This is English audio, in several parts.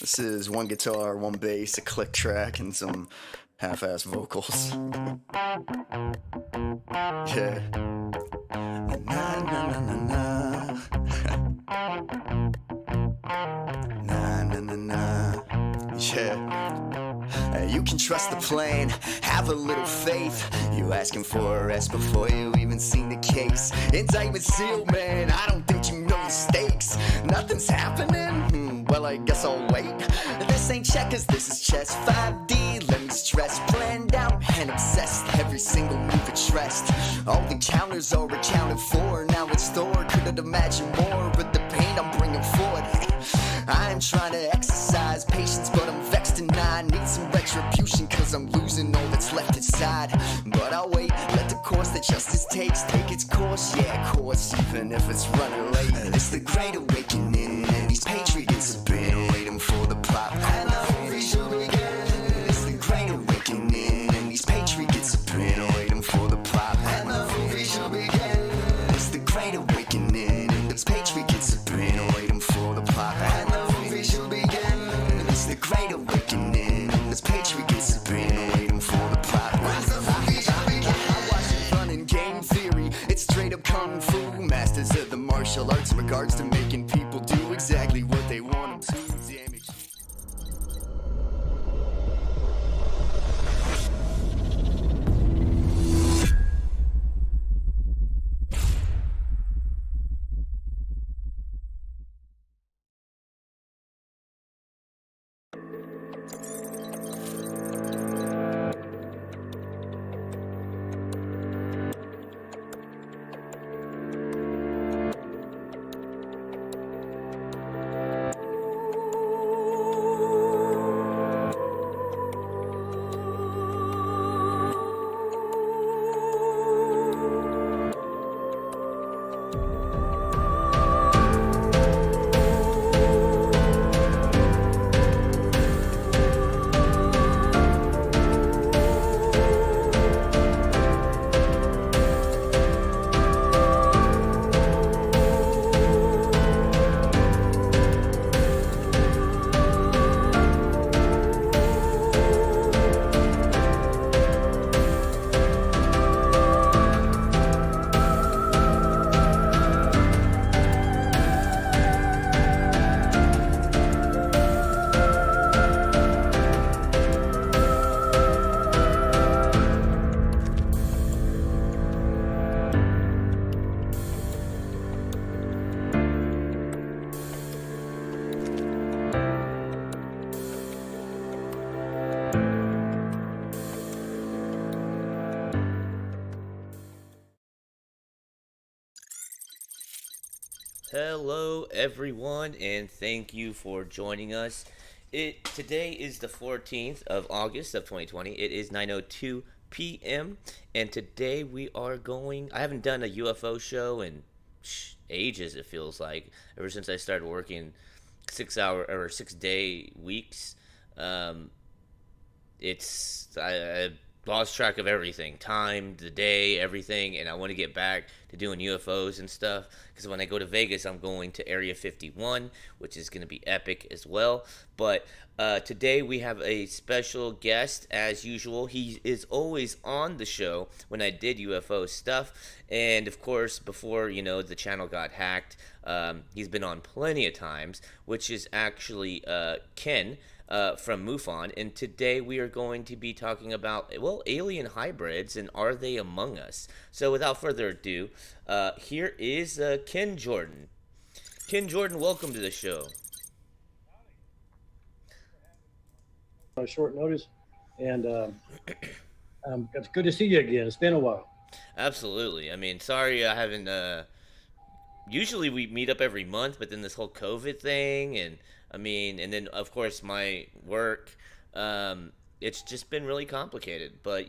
This is one guitar, one bass, a click track, and some half-ass vocals. Yeah. Na na na na na. Na na na na. Yeah. You can trust the plan, have a little faith. You asking for a rest before you even seen the case. Indictment sealed, man, I don't think you know the stakes. Nothing's happening, well I guess I'll wait. This ain't checkers, this is chess 5D, let me stress. Planned out and obsessed, every single move addressed. All the counters are accounted for, now it's stored. Couldn't imagine more with the pain I'm bringing forward. I ain't trying to exercise patience, but I'm vexed and I need some retribution, cause I'm losing all that's left inside. But I'll wait, let the course that justice takes take its course, yeah, of course, even if it's running late. It's the great awakening, and these patriots have been waiting for the plot. And the whole shall begin. It's the great awakening, and these patriots have been waiting for the plot. And the whole shall begin. It's the great awakening, and these patriots have been waiting for the plot. And the whole shall begin. It's the great awakening, and these patriots have been waiting for the plot. I watch it run in game theory. It's straight up kung fu, masters of the martial arts in regards to making people do exactly what they want them to. Damage. Hello everyone, and thank you for joining us. Today is the 14th of August of 2020. It is 9:02 p.m. and today we are going. I haven't done a UFO show in ages. It feels like ever since I started working 6-hour or 6-day weeks. I lost track of everything, time, the day, everything, and I want to get back to doing UFOs and stuff, because when I go to Vegas, I'm going to Area 51, which is going to be epic as well. But today we have a special guest, as usual. He is always on the show when I did UFO stuff, and of course, before, the channel got hacked, he's been on plenty of times, which is actually Ken, from MUFON, and today we are going to be talking about, alien hybrids, and are they among us? So without further ado, here is Ken Jordan. Ken Jordan, welcome to the show. On short notice, and it's good to see you again. It's been a while. Absolutely. I mean, sorry I haven't, usually we meet up every month, but then this whole COVID thing, and then of course my work, it's just been really complicated. But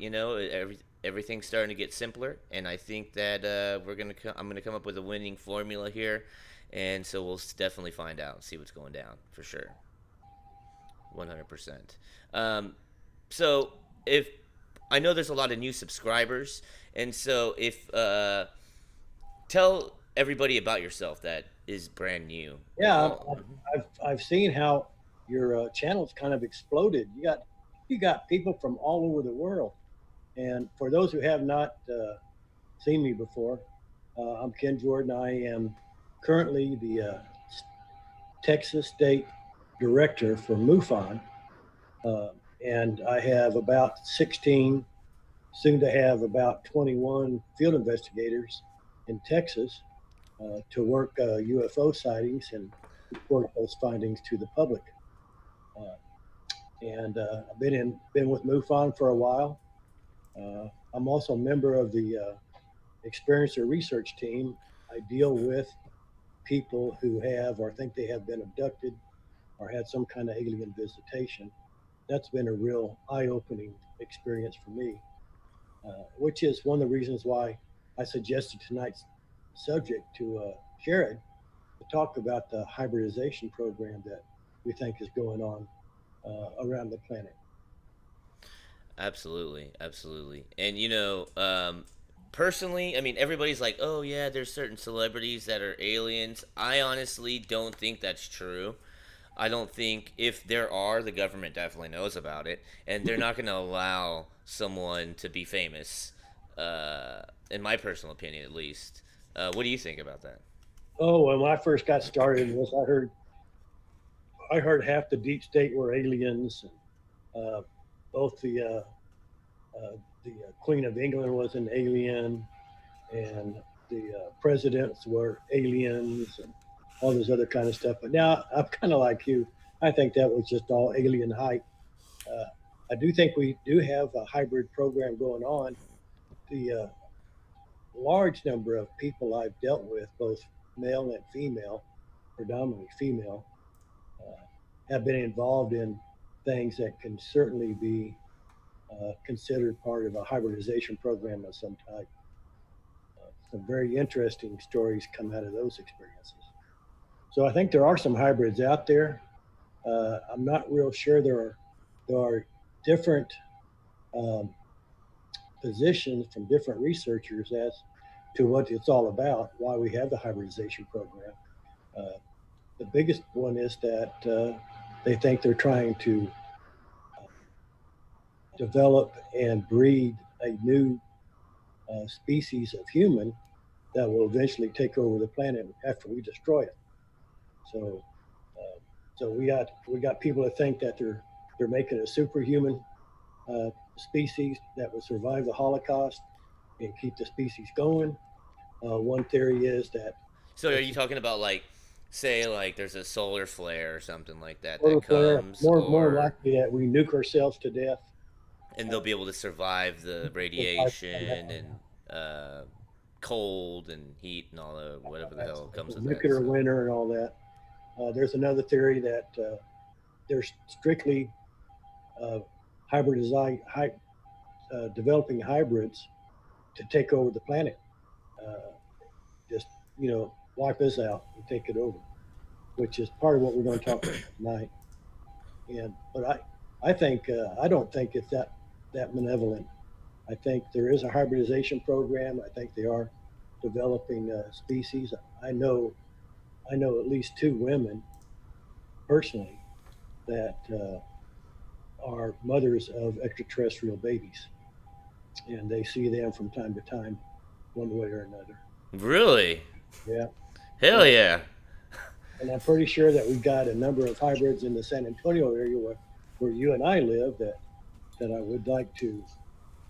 everything's starting to get simpler, and I think that I'm gonna come up with a winning formula here, and so we'll definitely find out, see what's going down for sure, 100%. So if I know there's a lot of new subscribers, and so if tell everybody about yourself that is brand new. Yeah, I've seen how your channel's kind of exploded. You got people from all over the world. And for those who have not seen me before, I'm Ken Jordan. I am currently the Texas State Director for MUFON, uh, and I have about 16, soon to have about 21 field investigators in Texas to work UFO sightings and report those findings to the public. Uh, and I've been with MUFON for a while. I'm also a member of the experiencer research team. I deal with people who have or think they have been abducted or had some kind of alien visitation. That's been a real eye-opening experience for me, which is one of the reasons why I suggested tonight's subject to Jared to talk about the hybridization program that we think is going on around the planet. Absolutely, absolutely. And personally, I mean, everybody's like, "Oh yeah, there's certain celebrities that are aliens." I honestly don't think that's true. I don't think if there are, the government definitely knows about it, and they're not going to allow someone to be famous. In my personal opinion, at least. What do you think about that? Oh, and when I first got started in this, I heard half the deep state were aliens. Both the Queen of England was an alien, and the presidents were aliens, and all this other kind of stuff. But now I'm kind of like you. I think that was just all alien hype. Uh, I do think we do have a hybrid program going on. The large number of people I've dealt with, both male and female, predominantly female, uh, have been involved in things that can certainly be considered part of a hybridization program of some type. Some very interesting stories come out of those experiences. So I think there are some hybrids out there. I'm not real sure there are different um, positions from different researchers as to what it's all about, why we have the hybridization program. Uh, the biggest one is that they think they're trying to develop and breed a new species of human that will eventually take over the planet after we destroy it. So, so we got people that think that they're making a superhuman species that will survive the Holocaust and keep the species going. One theory is that So, are it's you talking about like, say, like there's a solar flare or something like that solar that flare, comes, more or likely that we nuke ourselves to death. and Uh, they'll be able to survive the radiation and uh, cold and heat and all the whatever the hell comes with that. nuclear So, winter and all that. There's another theory that there's strictly uh, developing hybrids to take over the planet. Uh, just wipe us out and take it over, which is part of what we're going to talk about tonight. And but I don't think it's that malevolent. I think there is a hybridization program. I think they are developing species. I know at least two women personally that are mothers of extraterrestrial babies, and they see them from time to time, one way or another. really, Yeah, hell yeah. yeah. And I'm pretty sure that we've got a number of hybrids in the San Antonio area where you and I live that I would like to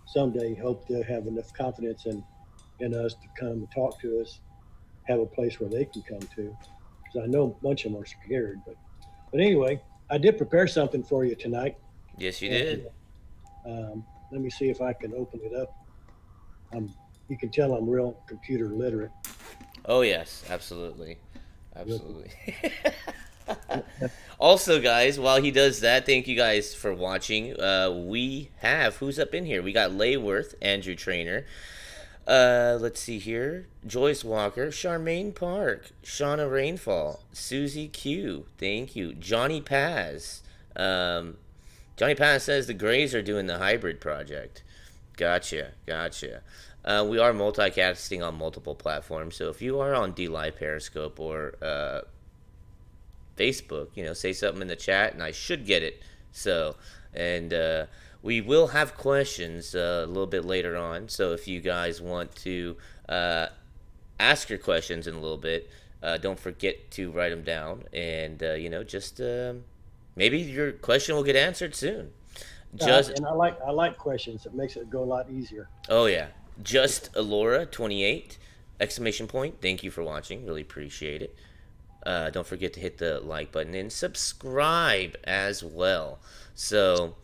someday hope to have enough confidence in us to come and talk to us, have a place where they can come to. Because I know a bunch of them are scared. But anyway, I did prepare something for you tonight. Yes, you And did. let me see if I can open it up. You can tell I'm real computer literate. Oh yes, absolutely, Real, absolutely. Also, guys, while he does that, thank you guys for watching. We have who's up in here. We got Layworth, Andrew Trainer. Let's see here. Joyce Walker, Charmaine Park, Shauna Rainfall, Susie Q. Thank you. Johnny Paz. Um, Johnny Paz says the Grays are doing the hybrid project. Gotcha, gotcha. We are multicasting on multiple platforms, so if you are on DLive, Periscope, or Facebook. You know, say something in the chat, and I should get it. So, and we will have questions a little bit later on. So if you guys want to ask your questions in a little bit, don't forget to write them down, and just maybe your question will get answered soon. Just And I like questions. It makes it go a lot easier. Oh yeah, just Alora 28 exclamation point. Thank you for watching. Really appreciate it. Don't forget to hit the like button and subscribe as well. So,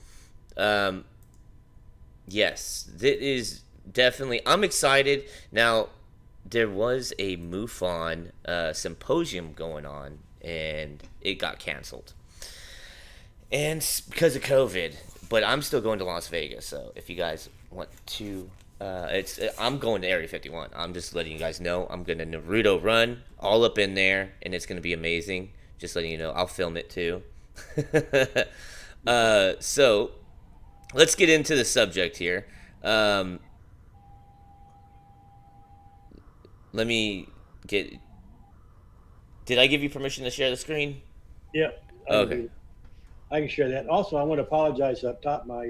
yes, this is definitely. I'm excited now. There was a MUFON symposium going on, and it got canceled, and because of COVID. But I'm still going to Las Vegas, so if you guys want to, I'm going to Area 51. I'm just letting you guys know. I'm going to Naruto run all up in there, and it's going to be amazing. Just letting you know. I'll film it too. So let's get into the subject here. Let me get. Did I give you permission to share the screen? Yep. Okay. I can share that. Also, I want to apologize up top. My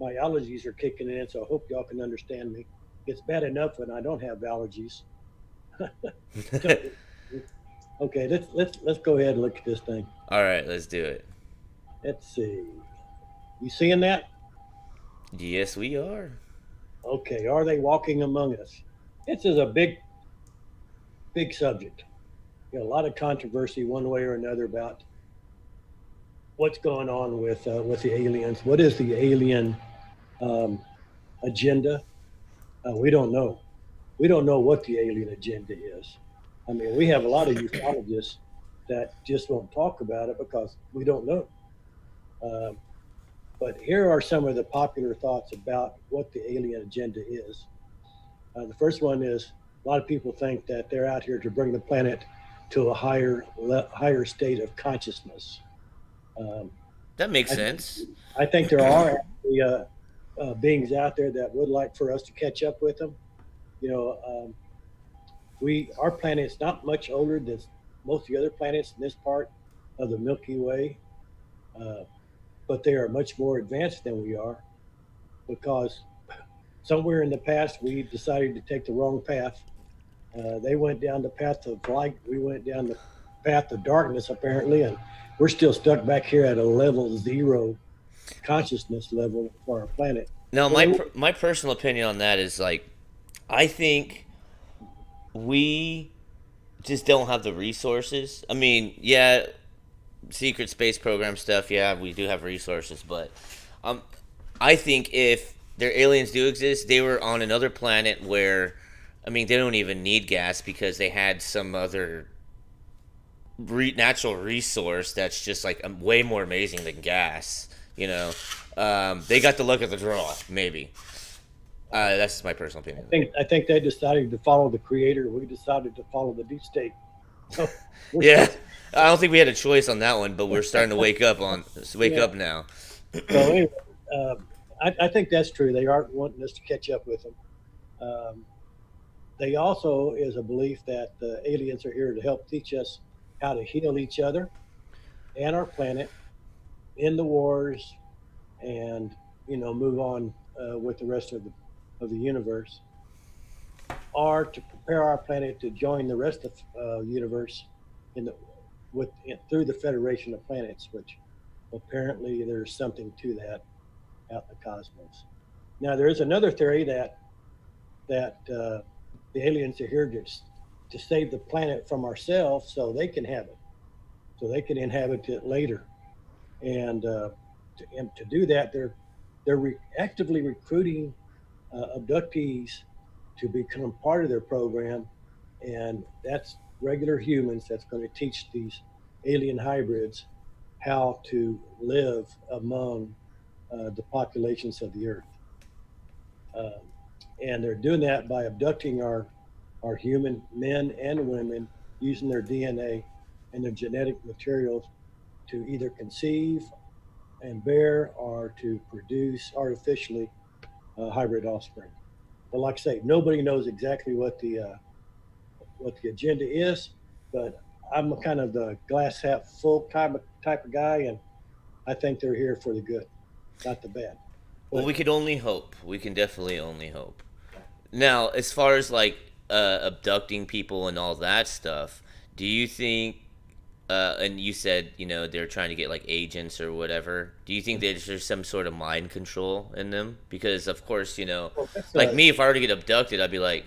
allergies are kicking in, so I hope y'all can understand me. It's bad enough when I don't have allergies. Okay, let's go ahead and look at this thing. All right, let's do it. Let's see. You seeing that? Yes, we are. Okay. Are they walking among us? This is a big subject. A lot of controversy one way or another about what's going on with the aliens. What is the alien agenda? We don't know. We don't know what the alien agenda is. I mean, we have a lot of ufologists that just won't talk about it because we don't know. But here are some of the popular thoughts about what the alien agenda is. The first one is a lot of people think that they're out here to bring the planet to a higher state of consciousness. That makes sense. I think there are actually, beings out there that would like for us to catch up with them. Our planet's not much older than most of the other planets in this part of the Milky Way, but they are much more advanced than we are because somewhere in the past we decided to take the wrong path. They went down the path of light. We went down the path of darkness, apparently, and we're still stuck back here at a level 0 consciousness level for our planet. Now, my personal opinion on that is I think we just don't have the resources. I mean, yeah, secret space program stuff, yeah, we do have resources, but I think if their aliens do exist, they were on another planet where, I mean, they don't even need gas because they had some other natural resource that's just way more amazing than gas. They got the luck of the draw, maybe. That's just my personal opinion. I think they decided to follow the creator. We decided to follow the deep state. So yeah, I don't think we had a choice on that one, but we're starting to wake up up now. So anyway, I think that's true. They aren't wanting us to catch up with them. They also is a belief that the aliens are here to help teach us how to heal each other and our planet in the wars, and move on with the rest of the universe, or to prepare our planet to join the rest of the universe through the Federation of Planets, which apparently there's something to that out in the cosmos. Now there is another theory that the aliens are here to save the planet from ourselves so they can have it, so they can inhabit it later. And to do that, they're actively recruiting abductees to become part of their program, and that's regular humans that's going to teach these alien hybrids how to live among the populations of the Earth. And they're doing that by abducting our human men and women, using their DNA and their genetic materials to either conceive and bear or to produce artificially hybrid offspring. But like I say, nobody knows exactly what the agenda is, but I'm kind of the glass half full type of guy, and I think they're here for the good, not the bad. Well, But we could only hope. We can definitely only hope. Now, as far as like abducting people and all that stuff, do you think? And you said they're trying to get like agents or whatever. Do you think there's some sort of mind control in them? Because of course, well, that's like me, if I were to get abducted, I'd be like,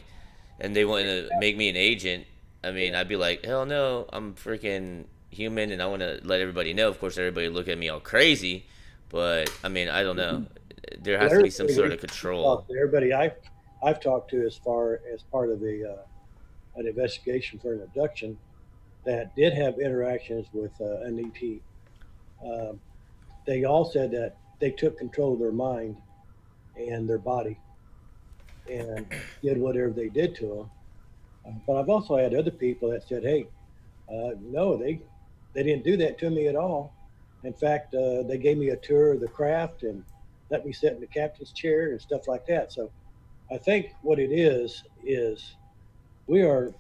and they want to make me an agent. I mean, I'd be like, hell no, I'm freaking human, and I want to let everybody know. Of course, everybody would look at me all crazy, but I mean, I don't know. There has to be some sort of control. everybody I've talked to as far as part of an investigation for an abduction that did have interactions with an ET. Um, they all said that they took control of their mind and their body and did whatever they did to them. But I've also had other people that said, "Hey, no, they didn't do that to me at all. In fact, they gave me a tour of the craft and let me sit in the captain's chair and stuff like that." So I think what it is we are,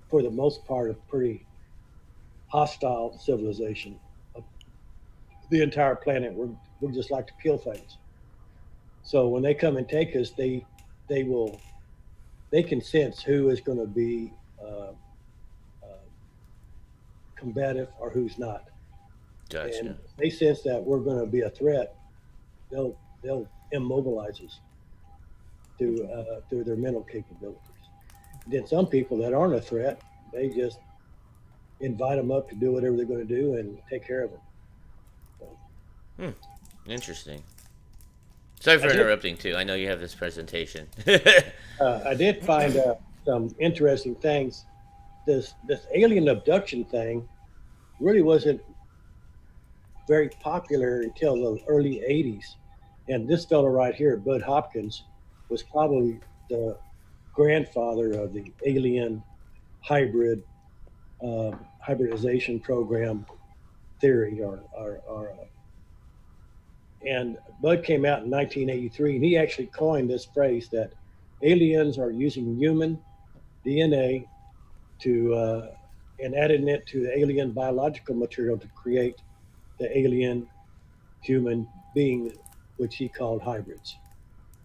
for the most part, a pretty hostile civilization. The entire planet, we just like to kill things. So when they come and take us, they will they can sense who is going to be uh, uh, combative or who's not, and Gotcha. they sense that we're going to be a threat. They'll immobilize us through their mental capabilities. Then some people that aren't a threat, they just invite them up to do whatever they're going to do and take care of them. So, Hmm. Interesting. Sorry for I did interrupting too. I know you have this presentation. I did find some interesting things. This alien abduction thing really wasn't very popular until the early '80s, and this fellow right here, Bud Hopkins, was probably the grandfather of the alien hybrid hybridization program theory, and Bud came out in 1983, and he actually coined this phrase that aliens are using human DNA to and adding it to the alien biological material to create the alien human being, which he called hybrids.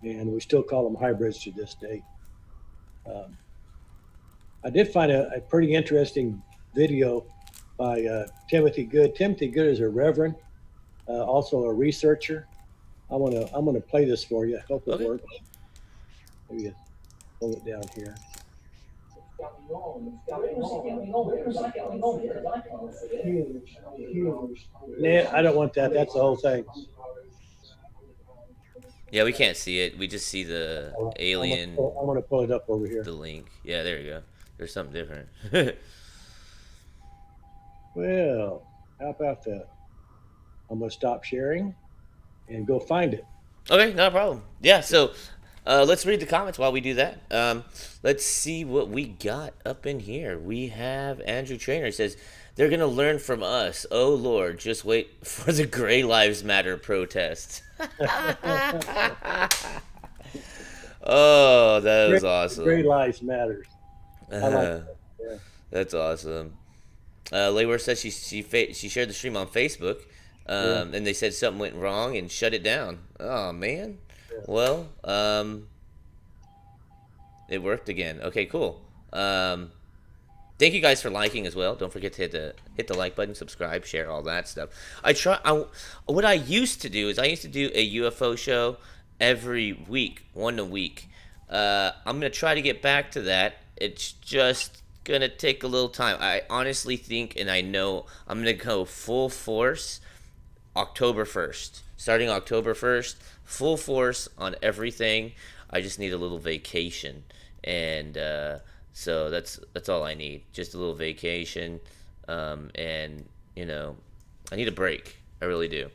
And we still call them hybrids to this day. Um, I did find a pretty interesting video by Timothy Good. Timothy Good is a reverend, also a researcher. I'm gonna play this for you. I hope it Okay. works. Maybe pull it down here. Nah, I don't want that. That's the whole thing. Yeah, we can't see it. We just see the alien, I'm gonna pull it up over here. the link. Yeah, there you go. There's something different. Well, how about that? I'm gonna stop sharing and go find it. Okay, no problem. Yeah, so let's read the comments while we do that. Let's see what we got up in here. We have Andrew Trainer says they're gonna learn from us. Oh Lord, just wait for the Gray Lives Matter protest. Oh, that was Great awesome. lives matters. I like Uh, that. Yeah. that's awesome. Layware says she shared the stream on Facebook, Yeah. and they said something went wrong and shut it down. Oh man. Yeah. Well, it worked again. Okay, cool. Thank you guys for liking as well. Don't forget to hit the like button, subscribe, share, all that stuff. What I used to do is I used to do a UFO show every week, one a week. I'm gonna try to get back to that. It's just gonna take a little time. I honestly think, and I know I'm gonna go full force October 1st. Starting October 1st, full force on everything. I just need a little vacation, and so that's all I need. Just a little vacation, and I need a break. I really do.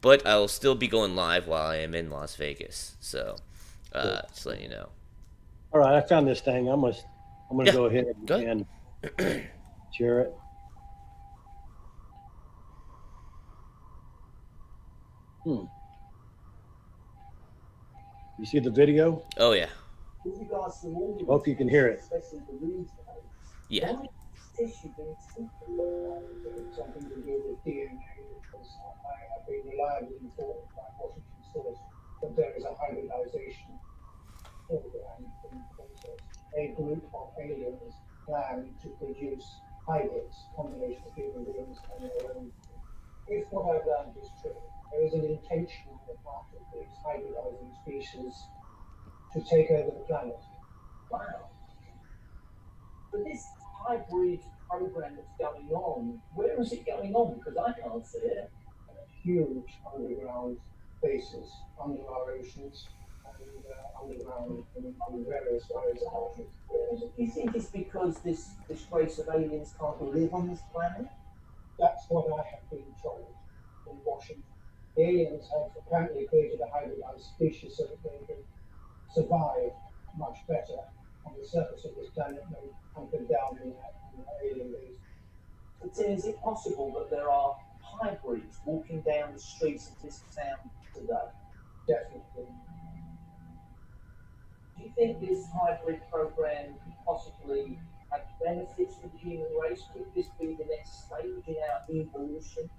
But I will still be going live while I am in Las Vegas. So Cool. just letting you know. All right, I found this thing. I'm gonna Yeah, go ahead go ahead. and share it. Hmm. You see the video? Oh yeah, Hope you can hear it. yeah. tissue being secret? It's something to do with DNA, because I have been reliably informed by Washington source that there is a hybridization program in process. A group of aliens plan to produce hybrids, combination of human beings and their own. If what I've learned is true, there is an intention on the part of these hybridizing species to take over the planet. Wow. But this hybrid program that's going on, where is it going on? Because I can't see it. Huge underground bases under our oceans and underground in various areas of our oceans. Do you think it's because this race of aliens can't live on this planet? That's what I have been told in Washington. The aliens have apparently created a hybridized species so that they can survive much better on the surface of this planet than hunkered down in an alien base. But Tim, is it possible that there are hybrids walking down the streets of this town today? Definitely. Do you think this hybrid program could possibly have benefits for the human race? Could this be the next stage in our evolution?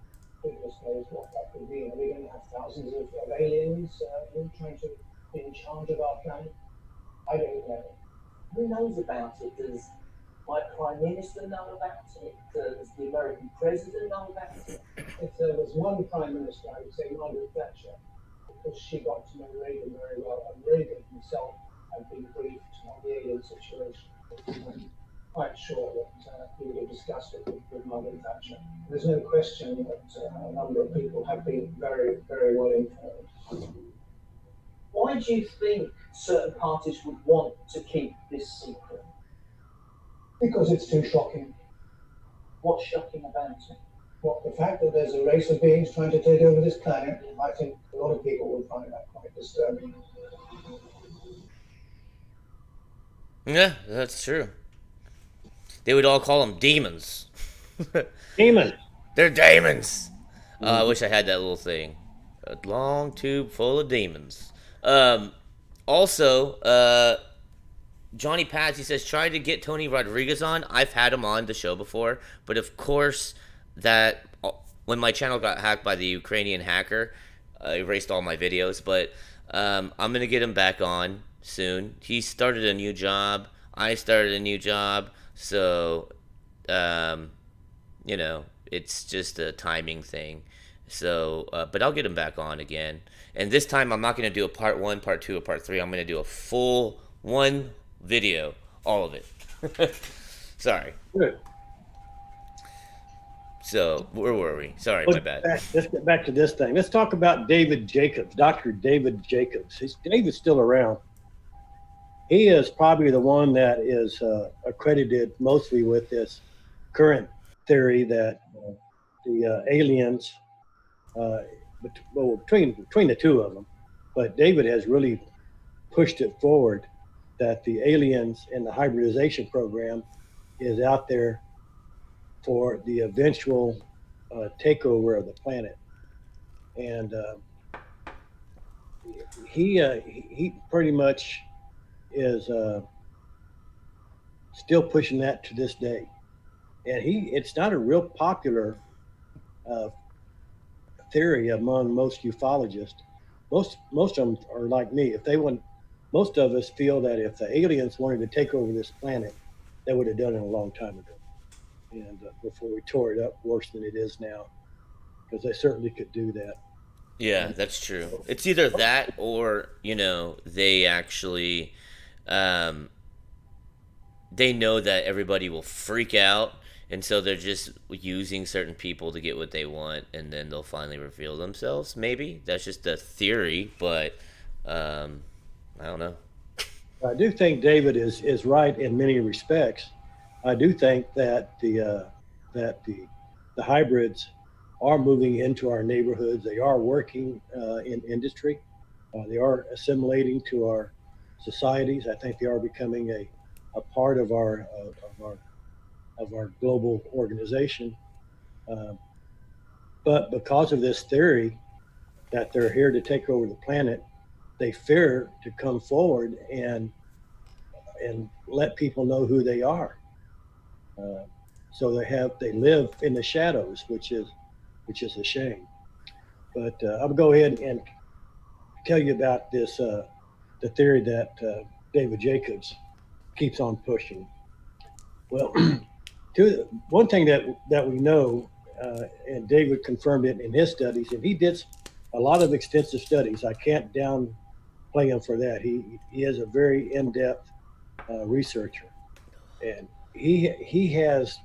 Goodness knows what that could be. Are we going to have thousands of aliens trying to be in charge of our planet? I don't know. Who knows about it? Does my Prime Minister know about it? Does the American President know about it? If there was one Prime Minister, I would say Margaret Thatcher, because she got to know Reagan very well, and Reagan himself had been briefed on the alien situation. I'm quite sure that he would have discussed it with Margaret Thatcher. There's no question that a number of people have been very, very well informed. Why do you think certain parties would want to keep this secret? Because it's too shocking. What's shocking about it? What, the fact that there's a race of beings trying to take over this planet, I think a lot of people would find that quite disturbing. Yeah, that's true. They would all call them demons. Demons. They're demons. I wish I had that little thing. A long tube full of demons. Also, Johnny Paz, he says, try to get Tony Rodriguez on. I've had him on the show before, but of course, that when my channel got hacked by the Ukrainian hacker, erased all my videos. But I'm gonna get him back on soon. He started a new job. I started a new job, so it's just a timing thing. So, but I'll get him back on again. And this time, I'm not gonna do a part 1, part 2, or part 3. I'm gonna do a full one video, all of it. Sorry. Good. So, where were we? Sorry, Let's my bad. Let's get back to this thing. Let's talk about David Jacobs, Dr. David Jacobs. David's still around. He is probably the one that is accredited mostly with this current theory that the aliens, between the two of them, but David has really pushed it forward that the aliens and the hybridization program is out there for the eventual takeover of the planet. And he pretty much is still pushing that to this day. And it's not a real popular theory among most ufologists. Most of them are like me. Most of us feel that if the aliens wanted to take over this planet, they would have done it a long time ago. And before we tore it up worse than it is now, because they certainly could do that. Yeah, that's true. It's either that or, they actually, they know that everybody will freak out, and so they're just using certain people to get what they want, and then they'll finally reveal themselves, maybe. That's just a theory, but I don't know. I do think David is right in many respects. I do think that the hybrids are moving into our neighborhoods. They are working in industry. They are assimilating to our societies. I think they are becoming a part of our global organization. But because of this theory that they're here to take over the planet, they fear to come forward and let people know who they are. So they live in the shadows, which is a shame. But I'll go ahead and tell you about this the theory that David Jacobs keeps on pushing. Well, one thing that we know, and David confirmed it in his studies, and he did a lot of extensive studies. I can't downplay him for that. He is a very in-depth researcher, and he has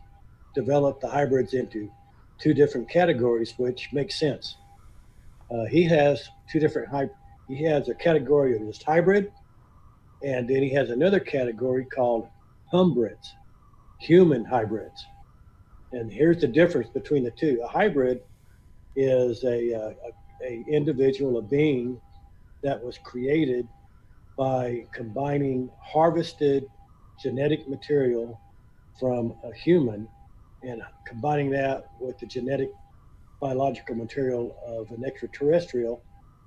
developed the hybrids into two different categories, which makes sense. He has two different he has a category of just hybrid, and then he has another category called humbrids, human hybrids. And here's the difference between the two. A hybrid is a individual, a being that was created by combining harvested genetic material from a human and combining that with the genetic biological material of an extraterrestrial,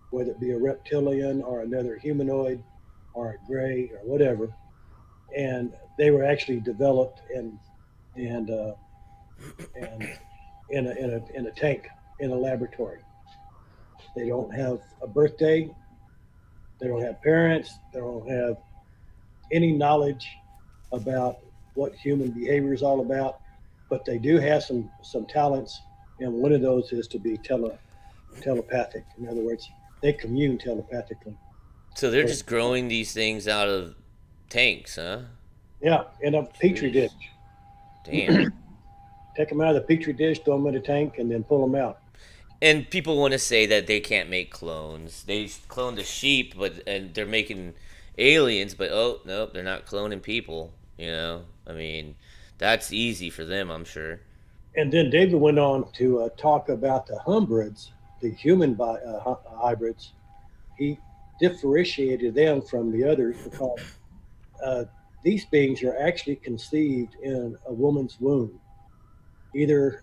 whether it be a reptilian or another humanoid or a gray or whatever. And they were actually developed and in a tank in a laboratory. They don't have a birthday. They don't have parents. They don't have any knowledge about what human behavior is all about. But they do have some talents, and one of those is to be telepathic. In other words, they commune telepathically. So they're So, just growing these things out of tanks, huh? yeah, in a petri dish. Damn. Take them out of the petri dish, throw them in a tank, and then pull them out. And people want to say that they can't make clones. They clone the sheep, and they're making aliens, but oh nope, they're not cloning people. I mean, that's easy for them, I'm sure. And then David went on to talk about the humbrids, the human hybrids. He differentiated them from the others because uh, these beings are actually conceived in a woman's womb, either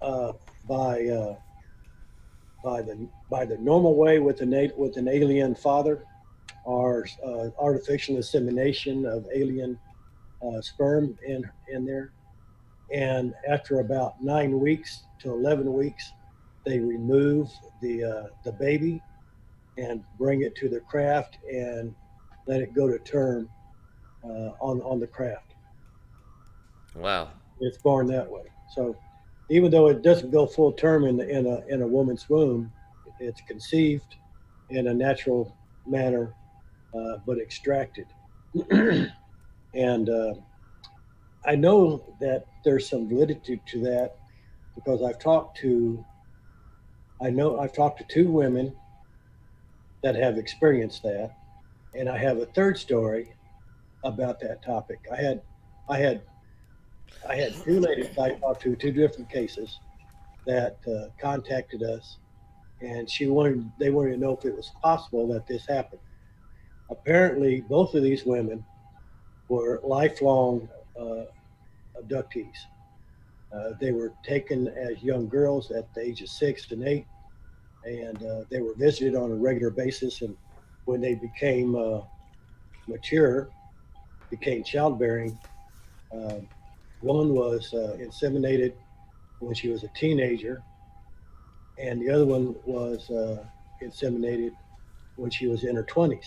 uh, by by the normal way with an alien father, or artificial insemination of alien sperm in there. And after about 9 weeks to 11 weeks, they remove the baby and bring it to the craft and let it go to term on the craft. Wow. It's born that way. So even though it doesn't go full term in a woman's womb, it's conceived in a natural manner, but extracted. And I know that there's some validity to that because I've talked to two women that have experienced that, and I have a third story about that topic. I had two ladies I talked to, two different cases that contacted us, and they wanted to know if it was possible that this happened. Apparently, both of these women were lifelong abductees. They were taken as young girls at the age of 6 and 8, and they were visited on a regular basis. And when they became mature, became childbearing, uh, one was inseminated when she was a teenager, and the other one was inseminated when she was in her 20s.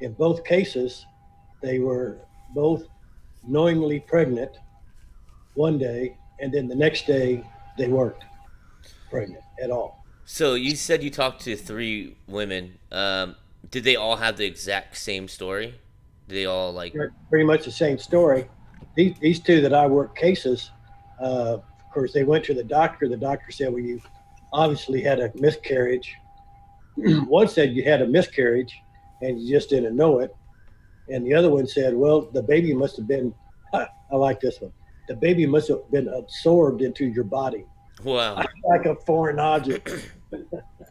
In both cases, they were both knowingly pregnant one day, and then the next day they weren't pregnant at all. So you said you talked to three women. Did they all have the exact same story? Did they all like? Pretty much the same story. These two that I work cases, of course, they went to the doctor. The doctor said, well, you obviously had a miscarriage. One said you had a miscarriage and you just didn't know it. And the other one said, well, the baby must have been, I like this one, the baby must have been absorbed into your body. Wow. Like a foreign object.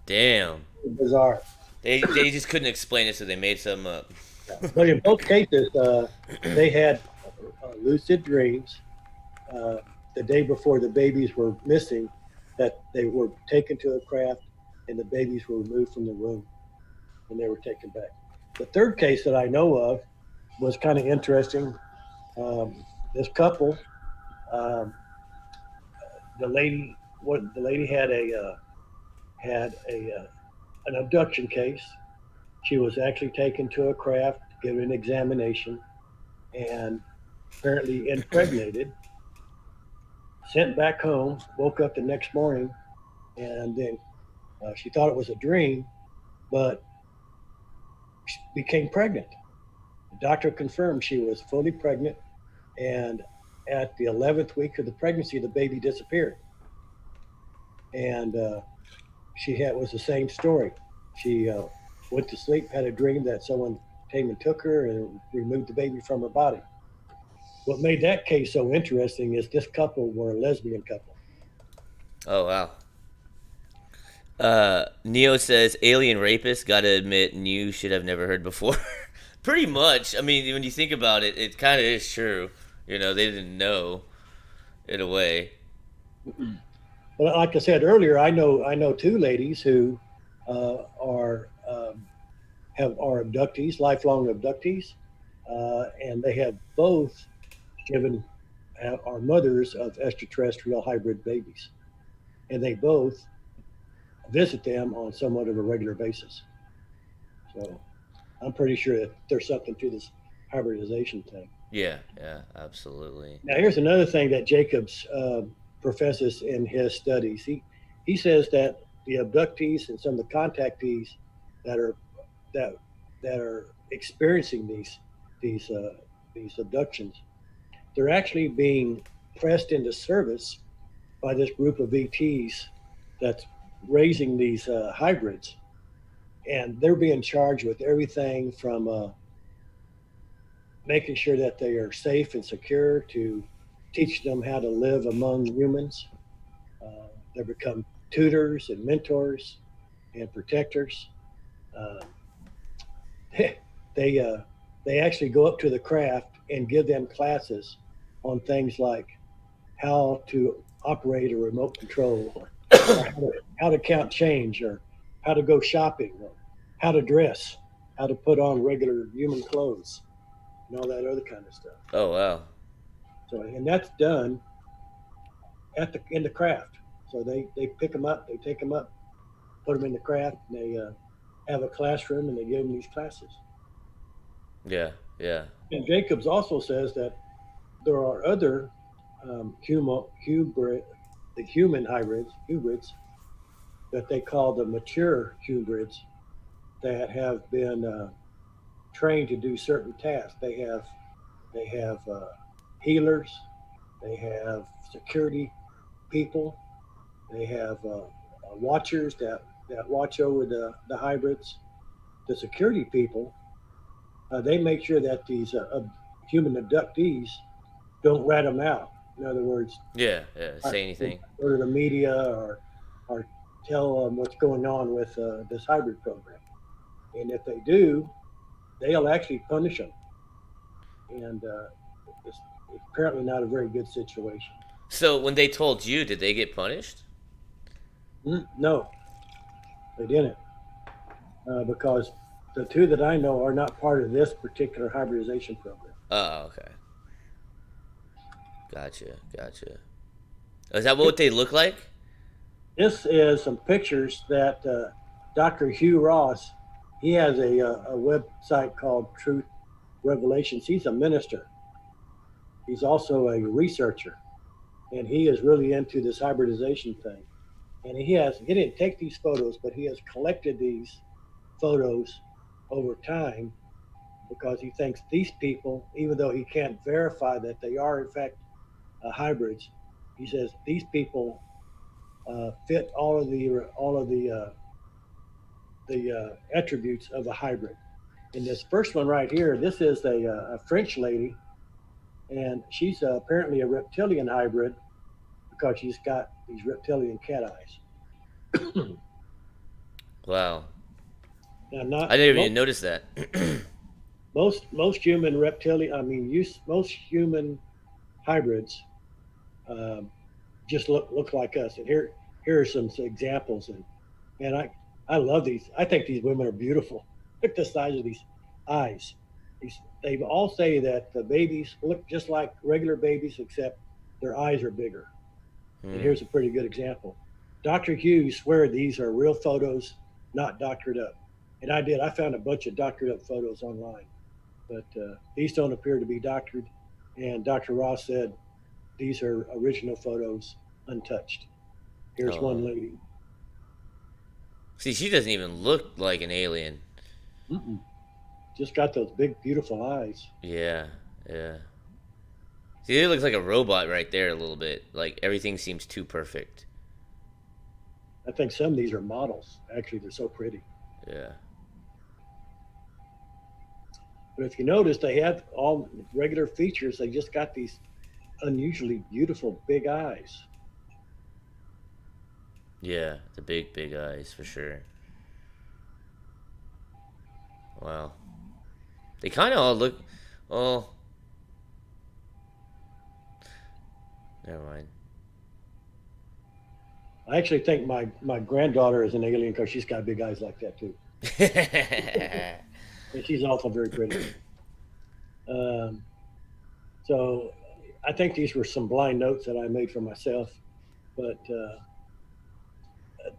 Damn. Bizarre. They just couldn't explain it, so they made some up. But in both cases, they had lucid dreams the day before the babies were missing, that they were taken to a craft and the babies were removed from the womb and they were taken back. The third case that I know of was kind of interesting. This couple, Um, the lady, the lady had an abduction case. She was actually taken to a craft, given an examination, and apparently impregnated. Sent back home. Woke up the next morning, and then she thought it was a dream, but she became pregnant. The doctor confirmed she was fully pregnant, and at the 11th week of the pregnancy, the baby disappeared. And she had was the same story. She went to sleep, had a dream that someone came and took her and removed the baby from her body. What made that case so interesting is this couple were a lesbian couple. Oh wow. Neo says alien rapist. Gotta admit, new shit I've never heard before. Pretty much. I mean, when you think about it, it kind of is true. You know, they didn't know in a way. But like I said earlier, I know two ladies who are are abductees, lifelong abductees, and they have both given are mothers of extraterrestrial hybrid babies, and they both visit them on somewhat of a regular basis. So I'm pretty sure that there's something to this hybridization thing. Yeah, yeah, absolutely. Now, here's another thing that Jacobs professes in his studies. He says that the abductees and some of the contactees that are that that are experiencing these these abductions, they're actually being pressed into service by this group of ETs that's raising these hybrids, and they're being charged with everything from making sure that they are safe and secure to teaching them how to live among humans. They become tutors and mentors and protectors. Uh, they they actually go up to the craft and give them classes on things like how to operate a remote control, or how to count change, or how to go shopping, or how to dress, how to put on regular human clothes, and all that other kind of stuff. Oh wow. So, and that's done at the in the craft. So they pick them up, they take them up, put them in the craft, and they have a classroom, and they give them these classes. Yeah, yeah. And Jacobs also says that there are other the human hybrids that they call the mature hybrids that have been trained to do certain tasks. They have healers, they have security people, they have watchers that watch over the hybrids. The security people, they make sure that these human abductees don't rat them out. In other words, Yeah, yeah. Say anything. go to the media or tell them what's going on with this hybrid program. And if they do, they'll actually punish them. And it's apparently not a very good situation. So when they told you, did they get punished? No, they didn't, because the two that I know are not part of this particular hybridization program. Oh, okay. Gotcha, gotcha. Is that what they look like? This is some pictures that Dr. Hugh Ross, he has a website called Truth Revelations. He's a minister. He's also a researcher, and he is really into this hybridization thing. And he didn't take these photos, but he has collected these photos over time because he thinks these people, even though he can't verify that they are in fact hybrids, he says these people fit all of the attributes of a hybrid. In this first one right here, this is a French lady, and she's apparently a reptilian hybrid because she's got these reptilian cat eyes. Wow. Now, not I didn't most, even notice that. most human reptilian. I mean, most human hybrids just look like us. And here are some examples. And I love these. I think these women are beautiful. Look at the size of these eyes. They all say that the babies look just like regular babies, except their eyes are bigger. And Hmm. here's a pretty good example. Dr. Hughes swear these are real photos, not doctored up. And I did. I found a bunch of doctored up photos online, but these don't appear to be doctored. And Dr. Ross said these are original photos, untouched. Here's Oh. one lady. See, she doesn't even look like an alien. Mm-mm. Just got those big, beautiful eyes. Yeah, yeah. See, it looks like a robot right there a little bit. Like everything seems too perfect. I think some of these are models. Actually, they're so pretty. Yeah. But if you notice, they have all regular features. They just got these unusually beautiful big eyes. Yeah, the big, big eyes for sure. Wow. They kind of all look. Oh, never mind. I actually think my granddaughter is an alien because she's got big eyes like that too, and she's also very pretty. Um, so I think these were some blind notes that I made for myself. But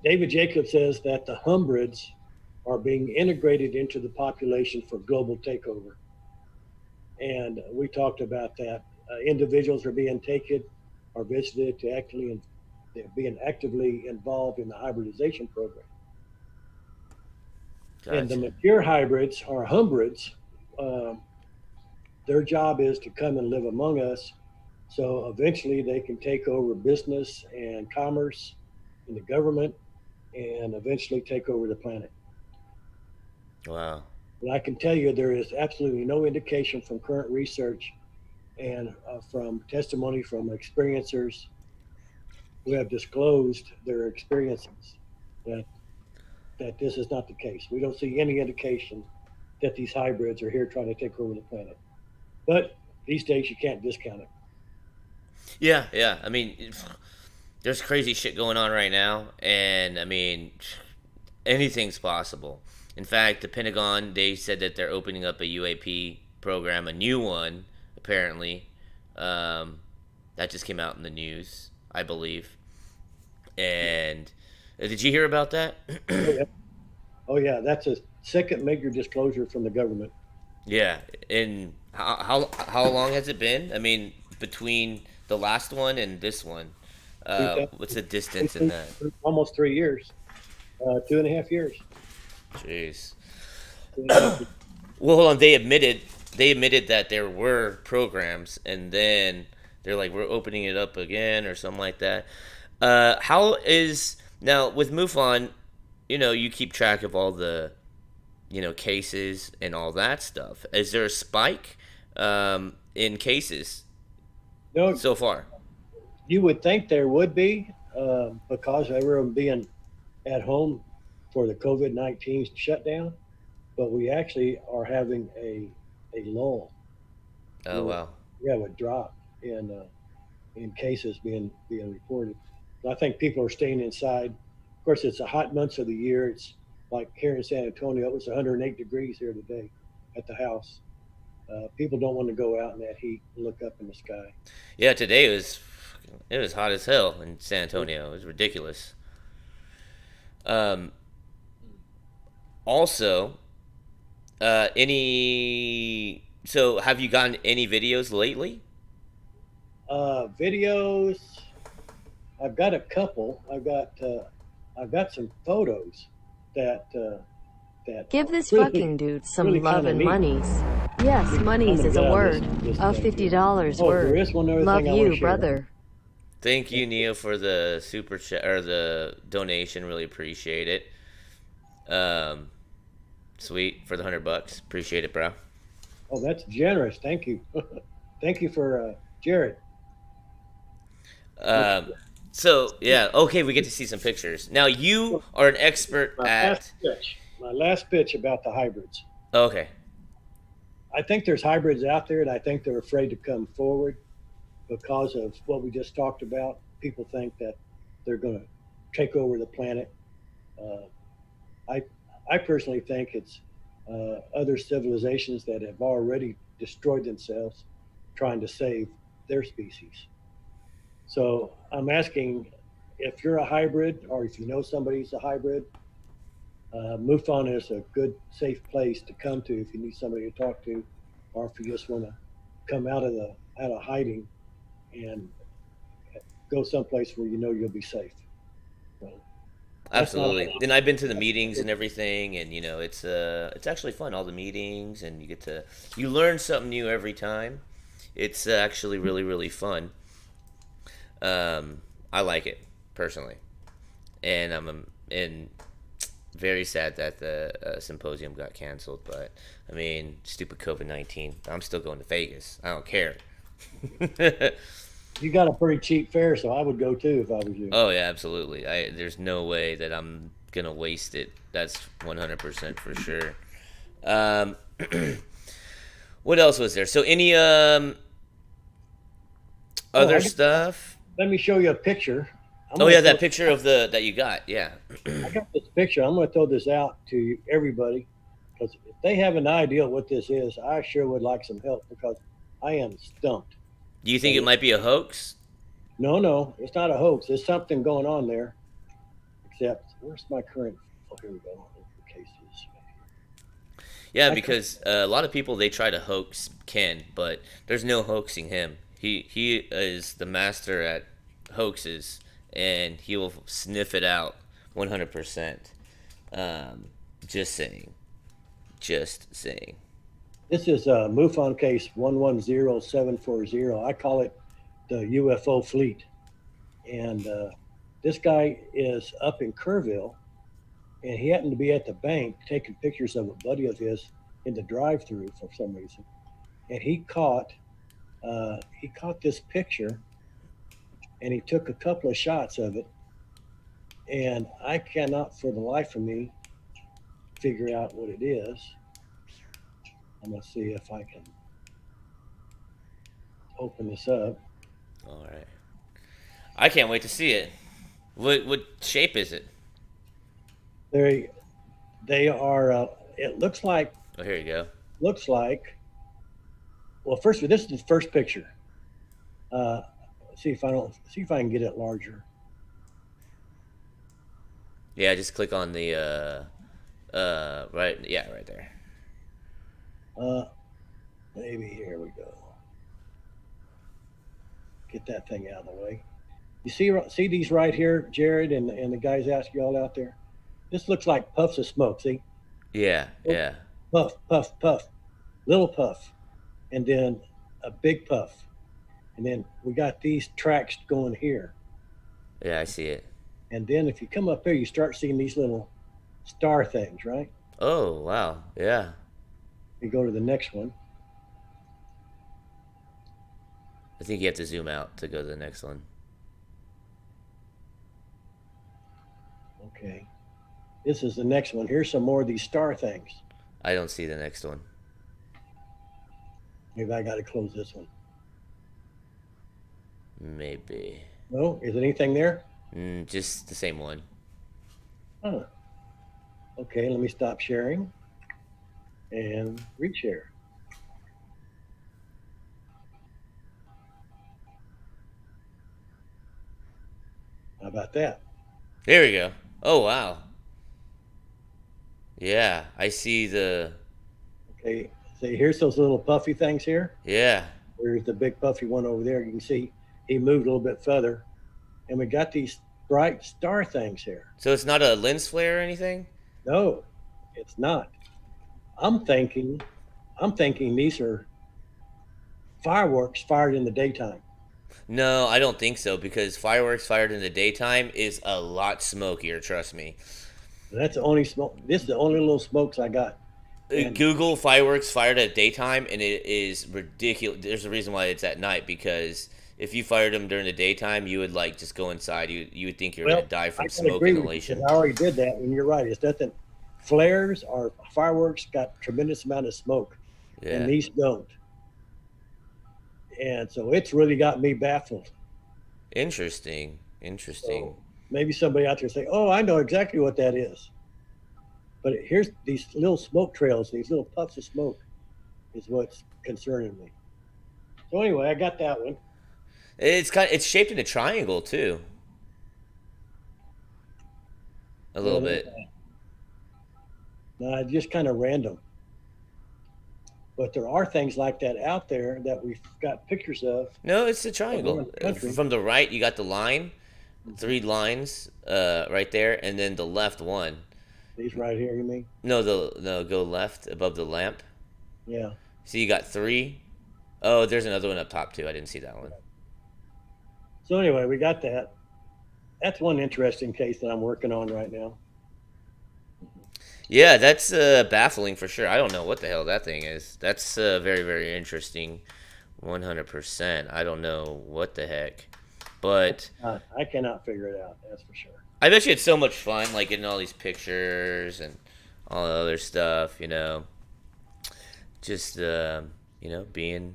David Jacobs says that the hybrids are being integrated into the population for global takeover, and we talked about that. Individuals are being taken or visited to actually they're being actively involved in the hybridization program. And the Gotcha. mature hybrids or hybrids, um, their job is to come and live among us. So eventually they can take over business and commerce in the government and eventually take over the planet. Wow. And I can tell you there is absolutely no indication from current research and from testimony from experiencers who have disclosed their experiences that that this is not the case. We don't see any indication that these hybrids are here trying to take over the planet. But these days you can't discount it. Yeah, yeah. I mean, there's crazy shit going on right now, and I mean, anything's possible. In fact, the Pentagon, they said that they're opening up a UAP program, a new one, apparently. Um, that just came out in the news, I believe. And did you hear about that? Oh yeah, oh yeah. That's a second major disclosure from the government. Yeah. And how long has it been? I mean, between the last one and this one, what's the distance in that? Almost 3 years, 2.5 years. Jeez. 2.5 years. Well, hold on. They admitted that there were programs, and then they're like, we're opening it up again or something like that. How is now with MUFON? You know, you keep track of all the cases and all that stuff. Is there a spike in cases No, so far? you would think there would be because everyone being at home for the COVID-19 shutdown, but we actually are having a lull. Oh We're, wow. we have a drop in cases being reported. I think people are staying inside. Of course, it's the hot months of the year. It's like here in San Antonio, it was 108 degrees here today at the house. People don't want to go out in that heat and look up in the sky. Yeah, today it was hot as hell in San Antonio. It was ridiculous. Um, Also, any so have you gotten any videos lately? Videos, I've got a couple. I've got some photos that that Give are this really fucking dude some really love kind of and neat. monies. Yes, I'm monies gonna is a get on word. this A thing here. $50 Oh, there word. is one other Love thing I want you, to share. brother. Thank you, Neo, for the super chat or the donation. Really appreciate it. Um, Sweet for the $100. Appreciate it, bro. Oh, that's generous. Thank you. Thank you for Jared. Um, so yeah, okay, we get to see some pictures. Now you are an expert My at. last pitch. My last pitch about the hybrids. Okay, I think there's hybrids out there, and I think they're afraid to come forward because of what we just talked about. People think that they're going to take over the planet. Uh, I I personally think it's other civilizations that have already destroyed themselves trying to save their species. So I'm asking if you're a hybrid or if you know somebody's a hybrid, MUFON is a good, safe place to come to if you need somebody to talk to, or if you just want to come out of hiding and go someplace where you know you'll be safe. So that's not. Absolutely. And I've been to the meetings and everything, and it's actually fun. All the meetings, and you learn something new every time. It's actually really really fun. I like it personally, and and very sad that the symposium got canceled. But I mean, stupid COVID-19. I'm still going to Vegas. I don't care. You got a pretty cheap fare, so I would go too if I was you. Oh yeah, absolutely. There's no way that I'm gonna waste it. That's 100% for sure. Um, what else was there? So any Oh, other stuff? let me show you a picture. Oh yeah, that picture of the that you got. Yeah. I got this picture. I'm going to throw this out to everybody because if they have an idea what this is, I sure would like some help because I am stumped. Do you think it might be a hoax? No, no, it's not a hoax. There's something going on there. Except, where's my current? Oh, here we go. Cases. Yeah, because a lot of people they try to hoax Ken, but there's no hoaxing him. He is the master at hoaxes, and he will sniff it out 100%. Just saying. Just saying. This is a MUFON case 110740. I call it the UFO fleet. And this guy is up in Kerrville, and he happened to be at the bank taking pictures of a buddy of his in the drive-through for some reason. And he caught this picture, and he took a couple of shots of it. And I cannot, for the life of me, figure out what it is. I'm gonna see if I can open this up. All right. I can't wait to see it. What shape is it? They are. It looks like. Oh, here you go. Looks like. Well, first, this is the first picture. Uh, see if I can get it larger. Yeah, just click on the right. Yeah, right there. Maybe here we go. Get that thing out of the way. You see these right here, Jared, and the guys ask you all out there. This looks like puffs of smoke. See, Yeah, yeah. puff, puff, puff, little puff, and then a big puff, and then we got these tracks going here. Yeah, I see it. And then if you come up here, you start seeing these little star things, right? Oh, wow. Yeah. You go to the next one. I think you have to zoom out to go to the next one. Okay. This is the next one. Here's some more of these star things. I don't see the next one. Maybe I got to close this one. Maybe. No? Is there anything there? Just the same one. Huh. Okay, let me stop sharing and reshare. How about that? There we go. Oh, wow. Yeah, I see the. Okay, so here's those little puffy things here. Yeah. There's the big puffy one over there. You can see he moved a little bit further. And we got these bright star things here. So it's not a lens flare or anything? No, it's not. I'm thinking these are fireworks fired in the daytime. No, I don't think so because fireworks fired in the daytime is a lot smokier, trust me. That's the only smoke. This is the only little smokes I got. And Google fireworks fired at daytime and it is ridiculous. There's a reason why it's at night because if you fired them during the daytime, you would like just go inside. You would think you were going to die from smoke inhalation. I already did that, and you're right. It's nothing. Flares or fireworks got tremendous amount of smoke, Yeah. and these don't. And so it's really got me baffled. Interesting. So maybe somebody out there say, "Oh, I know exactly what that is." But here's these little smoke trails, these little puffs of smoke, is what's concerning me. So anyway, I got that one. It's shaped in a triangle too, a little Well, bit. just kind of random. But there are things like that out there that we've got pictures of No, it's a around triangle. the country. From the right, you got the line, three lines, right there, and then the left one. These right here, you mean? No, go left above the lamp. Yeah. So you got three. Oh, there's another one up top too. I didn't see that one. So anyway, we got that. That's one interesting case that I'm working on right now. Yeah, that's baffling for sure. I don't know what the hell that thing is. That's very, very interesting. 100%. I don't know what the heck. But I cannot figure it out. That's for sure. I bet you it's so much fun, like getting all these pictures and all the other stuff, you know. Just, being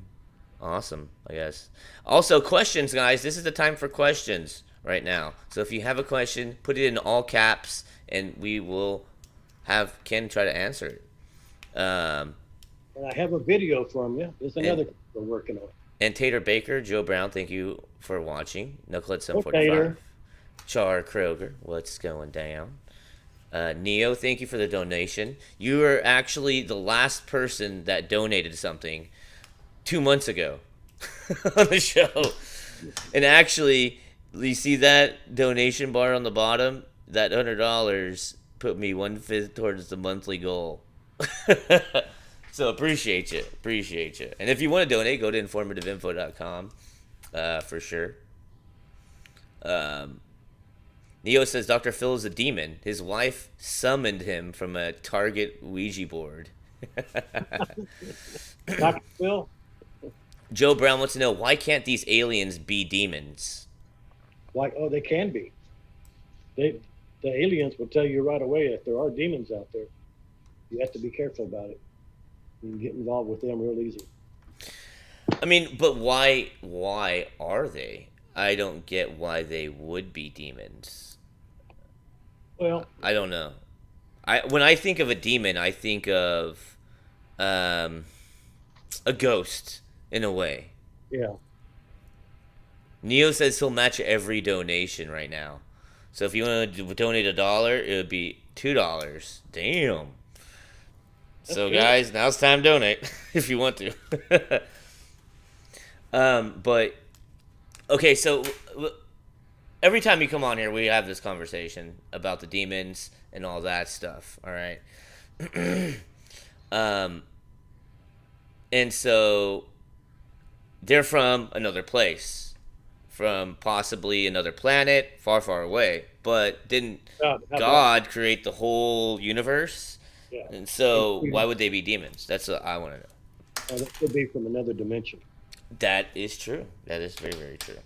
awesome, I guess. Also, questions, guys. This is the time for questions right now. So if you have a question, put it in all caps, and we will have Ken try to answer it. And I have a video from you. There's another we're working on. And Tater Baker, Joe Brown, thank you for watching. Knucklehead Oh, 745. Tater. Char Kroger, what's going down? Neo, thank you for the donation. You were actually the last person that donated something 2 months ago on the show. And actually, you see that donation bar on the bottom? That $100 put me 1/5 towards the monthly goal. So appreciate you. And if you want to donate, go to informativeinfo.com for sure. Neo says Dr. Phil is a demon. His wife summoned him from a Target Ouija board. Dr. Phil? Joe Brown wants to know, why can't these aliens be demons? Like, oh, they can be. The aliens will tell you right away if there are demons out there. You have to be careful about it. You can get involved with them real easy. I mean, but why are they? I don't get why they would be demons. Well, I don't know. When I think of a demon, I think of a ghost in a way. yeah. Neo says he'll match every donation right now. So if you want to donate $1, it would be $2. Damn. So good. guys, now it's time to donate if you want to. But okay, so every time you come on here, we have this conversation about the demons and all that stuff. All right. And so they're from another place, from possibly another planet, far, far away. But didn't How about- God create the whole universe? Yeah. And so why would they be demons? That's what I want to know. That could be from another dimension. That is true. That is very, very true.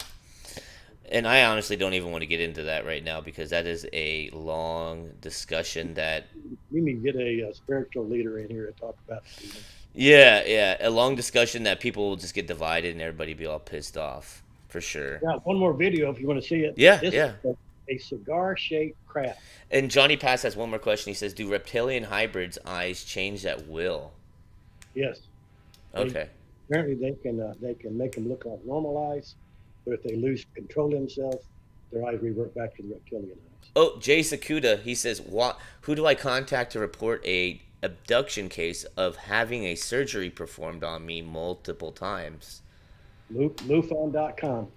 And I honestly don't even want to get into that right now because that is a long discussion that... We need to get a spiritual leader in here to talk about demons. Yeah, a long discussion that people will just get divided and everybody be all pissed off, for sure. Got one more video if you want to see it. Yeah, This yeah. is a cigar-shaped craft. And Johnny Pass has one more question. He says, do reptilian hybrids' eyes change at will? Yes. Okay. Apparently they can make them look like normal eyes, but if they lose control of themselves, their eyes revert back to the reptilian eyes. Oh, Jay Sakuda, he says, who do I contact to report a abduction case of having a surgery performed on me multiple times? MUFON.com.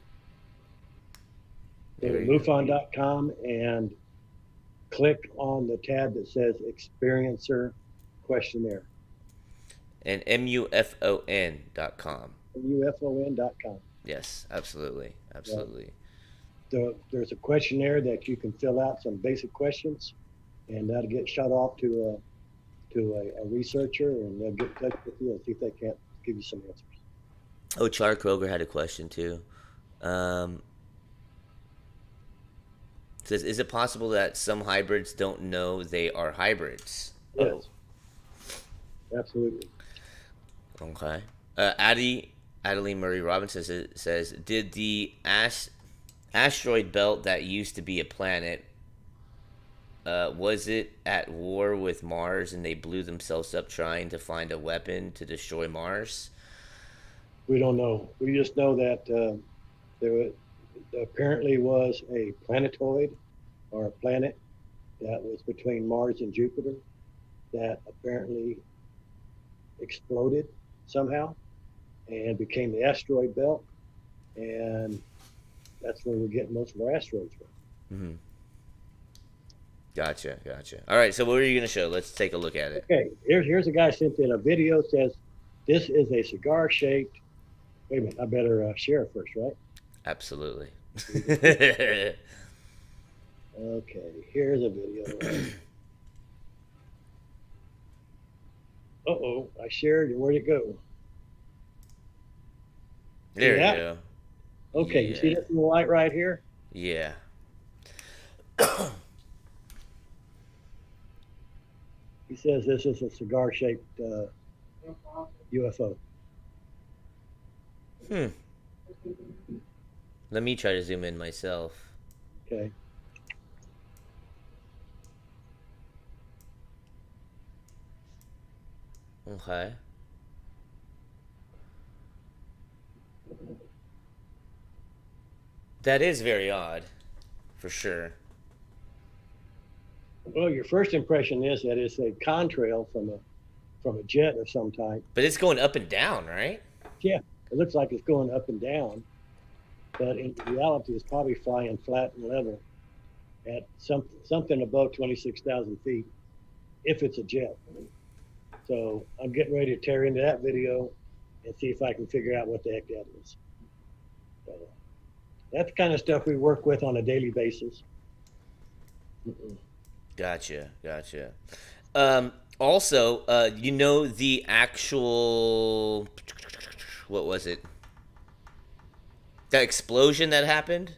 Go to There you go. MUFON.com and click on the tab that says Experiencer Questionnaire. And MUFON.com. MUFON.com. Yes, absolutely. There's a questionnaire that you can fill out, some basic questions, and that'll get shot off to a researcher, and they'll get in touch with you and see if they can't give you some answers. Oh, Char Kroger had a question too. Says, is it possible that some hybrids don't know they are hybrids? Yes. Absolutely. Okay. Adeline Murray Robinson says, did the asteroid belt that used to be a planet, was it at war with Mars and they blew themselves up trying to find a weapon to destroy Mars? We don't know. We just know that There apparently was a planetoid or a planet that was between Mars and Jupiter that apparently exploded somehow and became the asteroid belt, and that's where we're getting most of our asteroids from. Mm-hmm. Gotcha. All right, so what are you gonna show? Let's take a look at it. Okay, here's a guy sent in a video, says this is a cigar shaped. Wait a minute, I better share it first, right? Absolutely. Okay, here's a video. Uh-oh, I shared, and where'd it go? There Yeah. you go. Okay, you see Yeah. this little light right here? Yeah. He says this is a cigar shaped UFO. Let me try to zoom in myself. Okay. Okay. That is very odd, for sure. Well, your first impression is that it's a contrail from a jet of some type. But it's going up and down, right? Yeah, it looks like it's going up and down, but in reality, it's probably flying flat and level at something above 26,000 feet, if it's a jet. So I'm getting ready to tear into that video and see if I can figure out what the heck that is. So that's the kind of stuff we work with on a daily basis. Gotcha. Also, the actual, what was it? That explosion that happened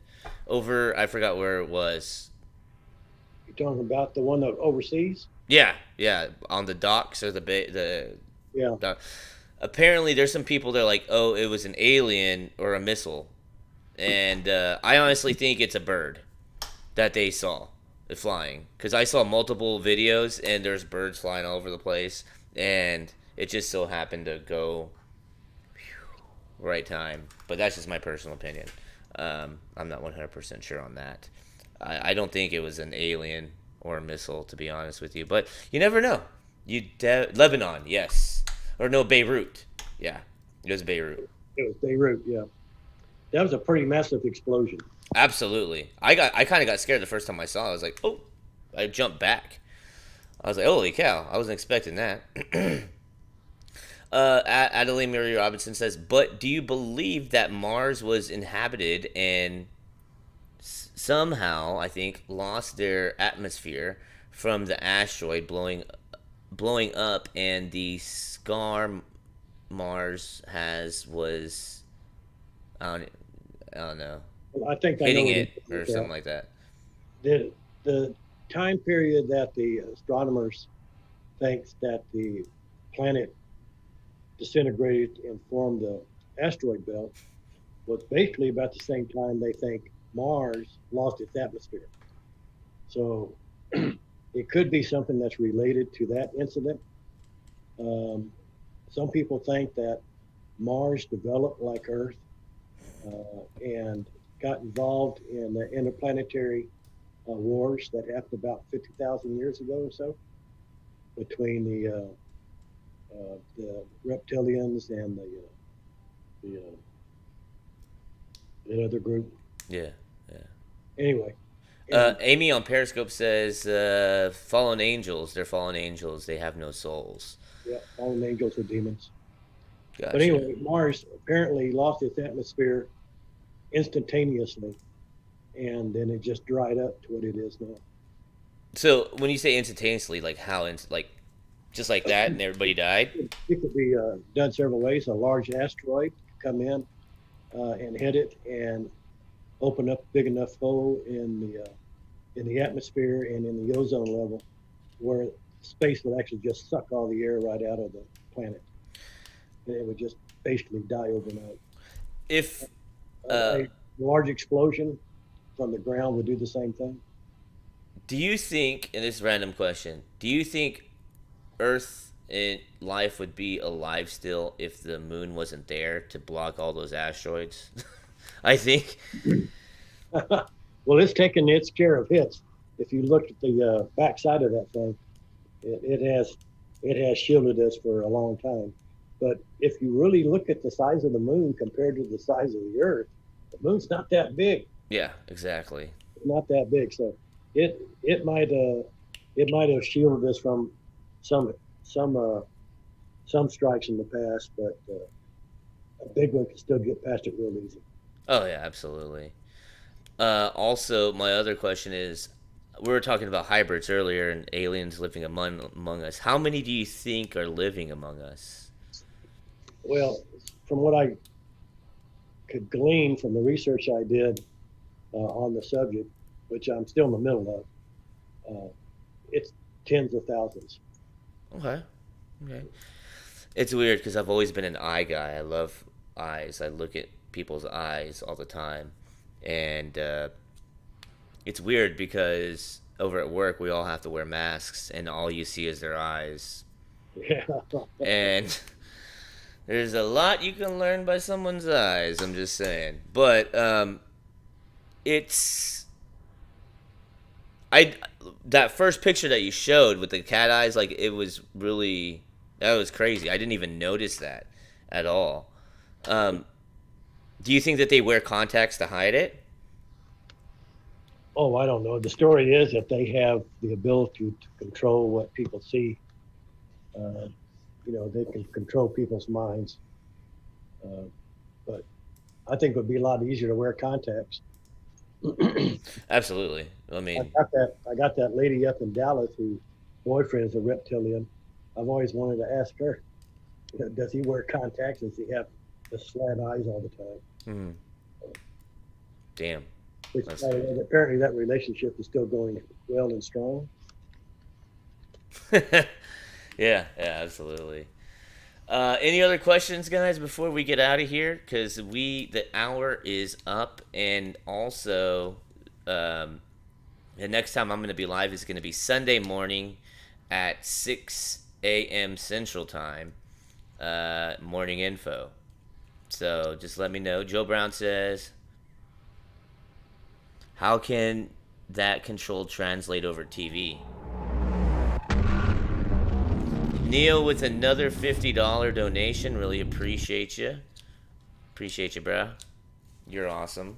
over, I forgot where it was. You're talking about the one that overseas? Yeah, on the docks or Yeah. Apparently, there's some people that are like, oh, it was an alien or a missile, and I honestly think it's a bird that they saw flying, because I saw multiple videos and there's birds flying all over the place, and it just so happened to go right time. But that's just my personal opinion. I'm not 100% sure on that. I don't think it was an alien or a missile, to be honest with you. But you never know. Lebanon, yes. Or no, Beirut. Yeah, it was Beirut. It was Beirut, yeah. That was a pretty massive explosion. Absolutely. I kind of got scared the first time I saw it. I was like, oh. I jumped back. I was like, holy cow. I wasn't expecting that. Adeline Murray Robinson says, but do you believe that Mars was inhabited and somehow, I think, lost their atmosphere from the asteroid blowing up, and the scar Mars was, I don't know, Well, I think hitting I know it or something like that. The time period that the astronomers thinks that the planet disintegrated and formed the asteroid belt was basically about the same time they think Mars lost its atmosphere. So it could be something that's related to that incident. Some people think that Mars developed like Earth and got involved in the interplanetary wars that happened about 50,000 years ago or so between the reptilians and the other group. Yeah. Anyway. Amy on Periscope says, fallen angels, they're fallen angels. They have no souls. Yeah, fallen angels are demons. Gotcha. But anyway, Mars apparently lost its atmosphere instantaneously, and then it just dried up to what it is now. So when you say instantaneously, like how, just like that, and everybody died? It could be done several ways. A large asteroid could come in and hit it and open up a big enough hole in the atmosphere and in the ozone level where space would actually just suck all the air right out of the planet. And it would just basically die overnight. If a large explosion from the ground would do the same thing. Do you think, and this is a random question, do you think Earth and life would be alive still if the moon wasn't there to block all those asteroids? I think. Well, it's taken its share of hits. If you look at the backside of that thing, it has shielded us for a long time. But if you really look at the size of the moon compared to the size of the Earth, the moon's not that big. Yeah, exactly. It's not that big. So it might have shielded us from some some uh, some strikes in the past, but a big one can still get past it real easy. Oh yeah, absolutely. Also, my other question is, we were talking about hybrids earlier and aliens living among us. How many do you think are living among us? Well, from what I could glean from the research I did on the subject, which I'm still in the middle of, it's tens of thousands. Okay. Okay. It's weird because I've always been an eye guy. I love eyes. I look at people's eyes all the time, and it's weird because over at work we all have to wear masks, and all you see is their eyes. Yeah. And there's a lot you can learn by someone's eyes. I'm just saying, but it's I that first picture that you showed with the cat eyes, like it was really that was crazy. I didn't even notice that at all. Um, do you think that they wear contacts to hide it? Oh, I don't know. The story is that they have the ability to control what people see. Uh, they can control people's minds. Uh, but I think it would be a lot easier to wear contacts. Absolutely. I I mean, got that. I got that lady up in Dallas whose boyfriend is a reptilian. I've always wanted to ask her, does he wear contacts? Does he have the slant eyes all the time? hmm, damn. Which That's apparently that relationship is still going well and strong. yeah, yeah, absolutely. Any other questions, guys, before we get out of here? Because the hour is up, and also, um, the next time I'm going to be live is going to be Sunday morning at 6 a.m. Central Time, morning info. So just let me know. Joe Brown says, how can that control translate over TV? Neil with another $50 donation. Really appreciate you. Appreciate you, bro. You're awesome.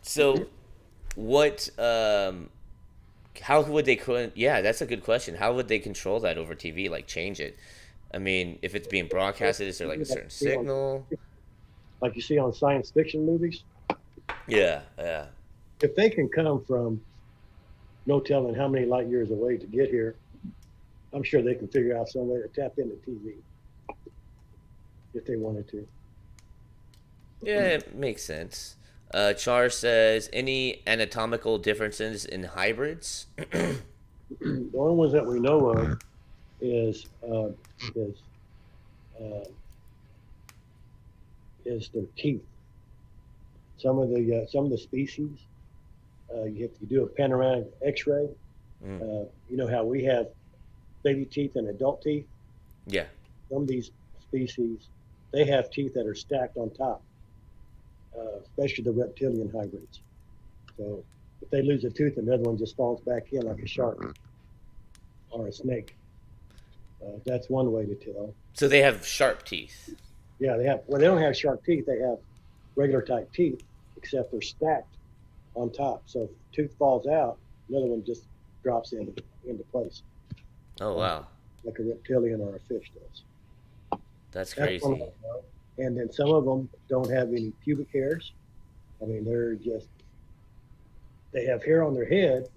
So, what? How would they? Yeah, that's a good question. How would they control that over TV? Like change it? I mean, if it's being broadcasted, is there like a certain signal? Like you see on science fiction movies. Yeah, yeah. If they can come from no telling how many light years away to get here, I'm sure they can figure out some way to tap into TV if they wanted to. Yeah, it makes sense. Char says, any anatomical differences in hybrids? The only ones that we know of is uh, is uh, is their teeth. Some of the species, if you do a panoramic X-ray, you know how we have baby teeth and adult teeth. Yeah. Some of these species, they have teeth that are stacked on top, especially the reptilian hybrids. So if they lose a tooth, another one just falls back in like a shark or a snake. That's one way to tell. So they have sharp teeth. Yeah, they have. Well, they don't have sharp teeth. They have regular type teeth, except they're stacked on top. So if a tooth falls out, another one just drops into place, Oh wow, like a reptilian or a fish does. that's That's one of crazy. them, though. And then some of them don't have any pubic hairs. I mean, they have hair on their head,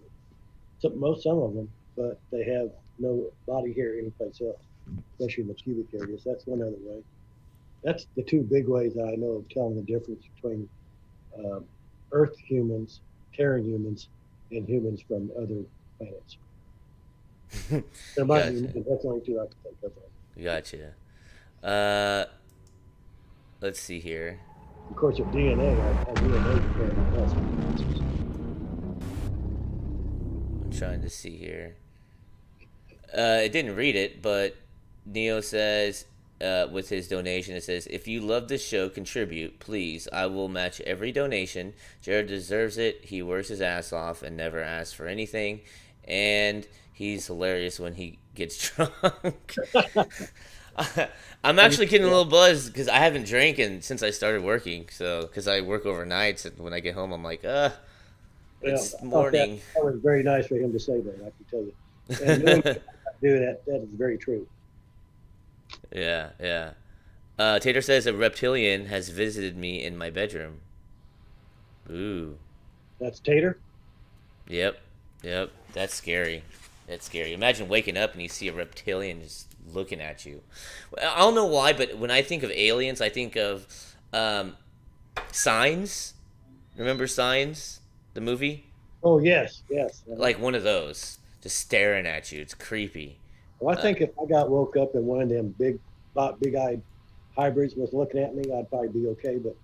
some of them, but they have no body hair anyplace else, especially in the pubic areas. That's one other way. That's the two big ways that I know of telling the difference between um, Earth humans, Terran humans, and humans from other planets. There might be, Gotcha. that's the only two I can think of. Gotcha. Uh, let's see here. Of course, with DNA, our DNA is very less. I'm trying to see here. It didn't read it, but Neo says, with his donation. It says, "If you love this show, contribute, please. I will match every donation. Jared deserves it. He works his ass off and never asks for anything, and he's hilarious when he gets drunk." I'm actually getting a little buzzed because I haven't drank since I started working. So, because I work overnights, and when I get home, I'm like, it's morning. That was very nice for him to say that, I can tell you. And knowing do that is very true. Yeah, yeah. Tater says a reptilian has visited me in my bedroom. Ooh. That's Tater? Yep. That's scary. That's scary. Imagine waking up and you see a reptilian just looking at you. I don't know why, but when I think of aliens, I think of Signs. Remember Signs, the movie? Oh, yes. Like one of those, just staring at you. It's creepy. Well, I think if I got woke up and one of them big-eyed hybrids was looking at me, I'd probably be okay. But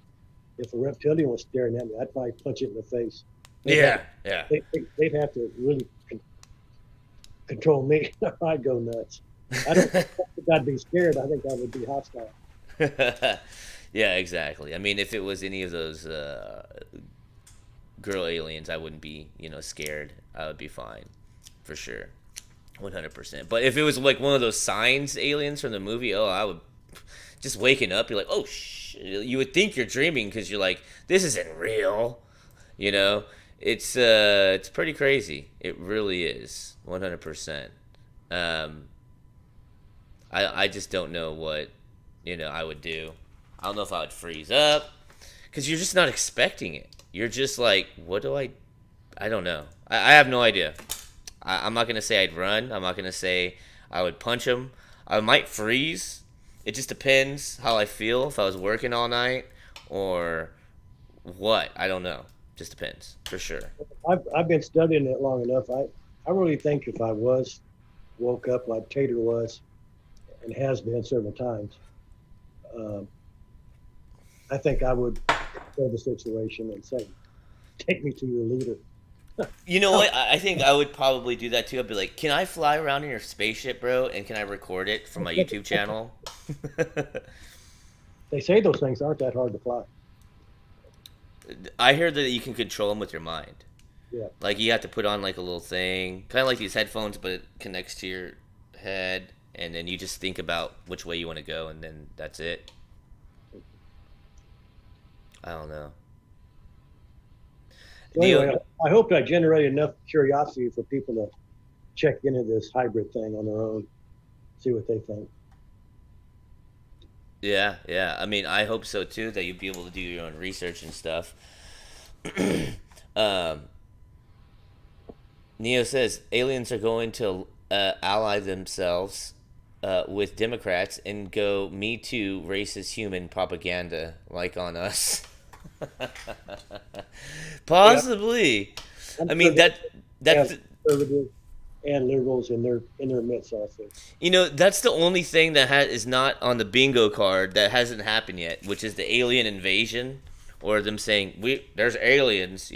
if a reptilian was staring at me, I'd probably punch it in the face. They'd have to really control me. I'd go nuts. I don't think I'd be scared. I think I would be hostile. Yeah, exactly. I mean, if it was any of those girl aliens, I wouldn't be, scared. I would be fine, for sure, 100%. But if it was like one of those Signs aliens from the movie, I would just waking up. You're like, oh shit. You would think you're dreaming because you're like, this isn't real. It's pretty crazy. It really is, 100%. I just don't know what I would do. I don't know if I would freeze up because you're just not expecting it. You're just like, what do I don't know. I have no idea. I'm not gonna say I'd run. I'm not gonna say I would punch him. I might freeze. It just depends how I feel. If I was working all night or what, I don't know. Just depends, for sure. I've been studying it long enough. I really think if I was woke up like Tater was, and has been several times, I think I would control the situation and say, "Take me to your leader." You know what? I think I would probably do that too. I'd be like, "Can I fly around in your spaceship, bro? And can I record it for my YouTube channel?" They say those things aren't that hard to fly. I heard that you can control them with your mind. Yeah. Like you have to put on like a little thing, kind of like these headphones, but it connects to your head, and then you just think about which way you want to go, and then that's it. I don't know. So anyway, I hope I generated enough curiosity for people to check into this hybrid thing on their own, see what they think. Yeah. I mean, I hope so too, that you'll be able to do your own research and stuff. Neo says aliens are going to ally themselves with Democrats and go "Me Too" racist human propaganda like on us. Possibly. Yeah. I mean that's conservatives and liberals in their midst also. That's the only thing that is not on the bingo card that hasn't happened yet, which is the alien invasion, or them saying there's aliens.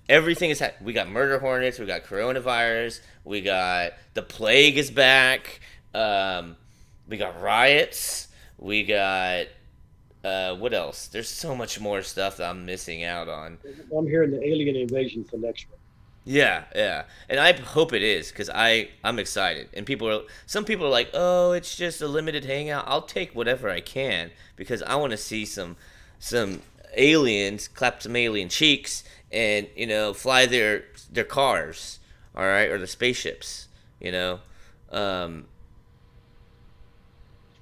Everything is we got murder hornets, we got coronavirus, we got the plague is back, we got riots, we got what else? There's so much more stuff that I'm missing out on. I'm hearing the alien invasion's the next one. Yeah, and I hope it is because I'm excited. And some people are like, oh, it's just a limited hangout. I'll take whatever I can because I want to see some aliens, clap some alien cheeks, and fly their cars, all right, or the spaceships.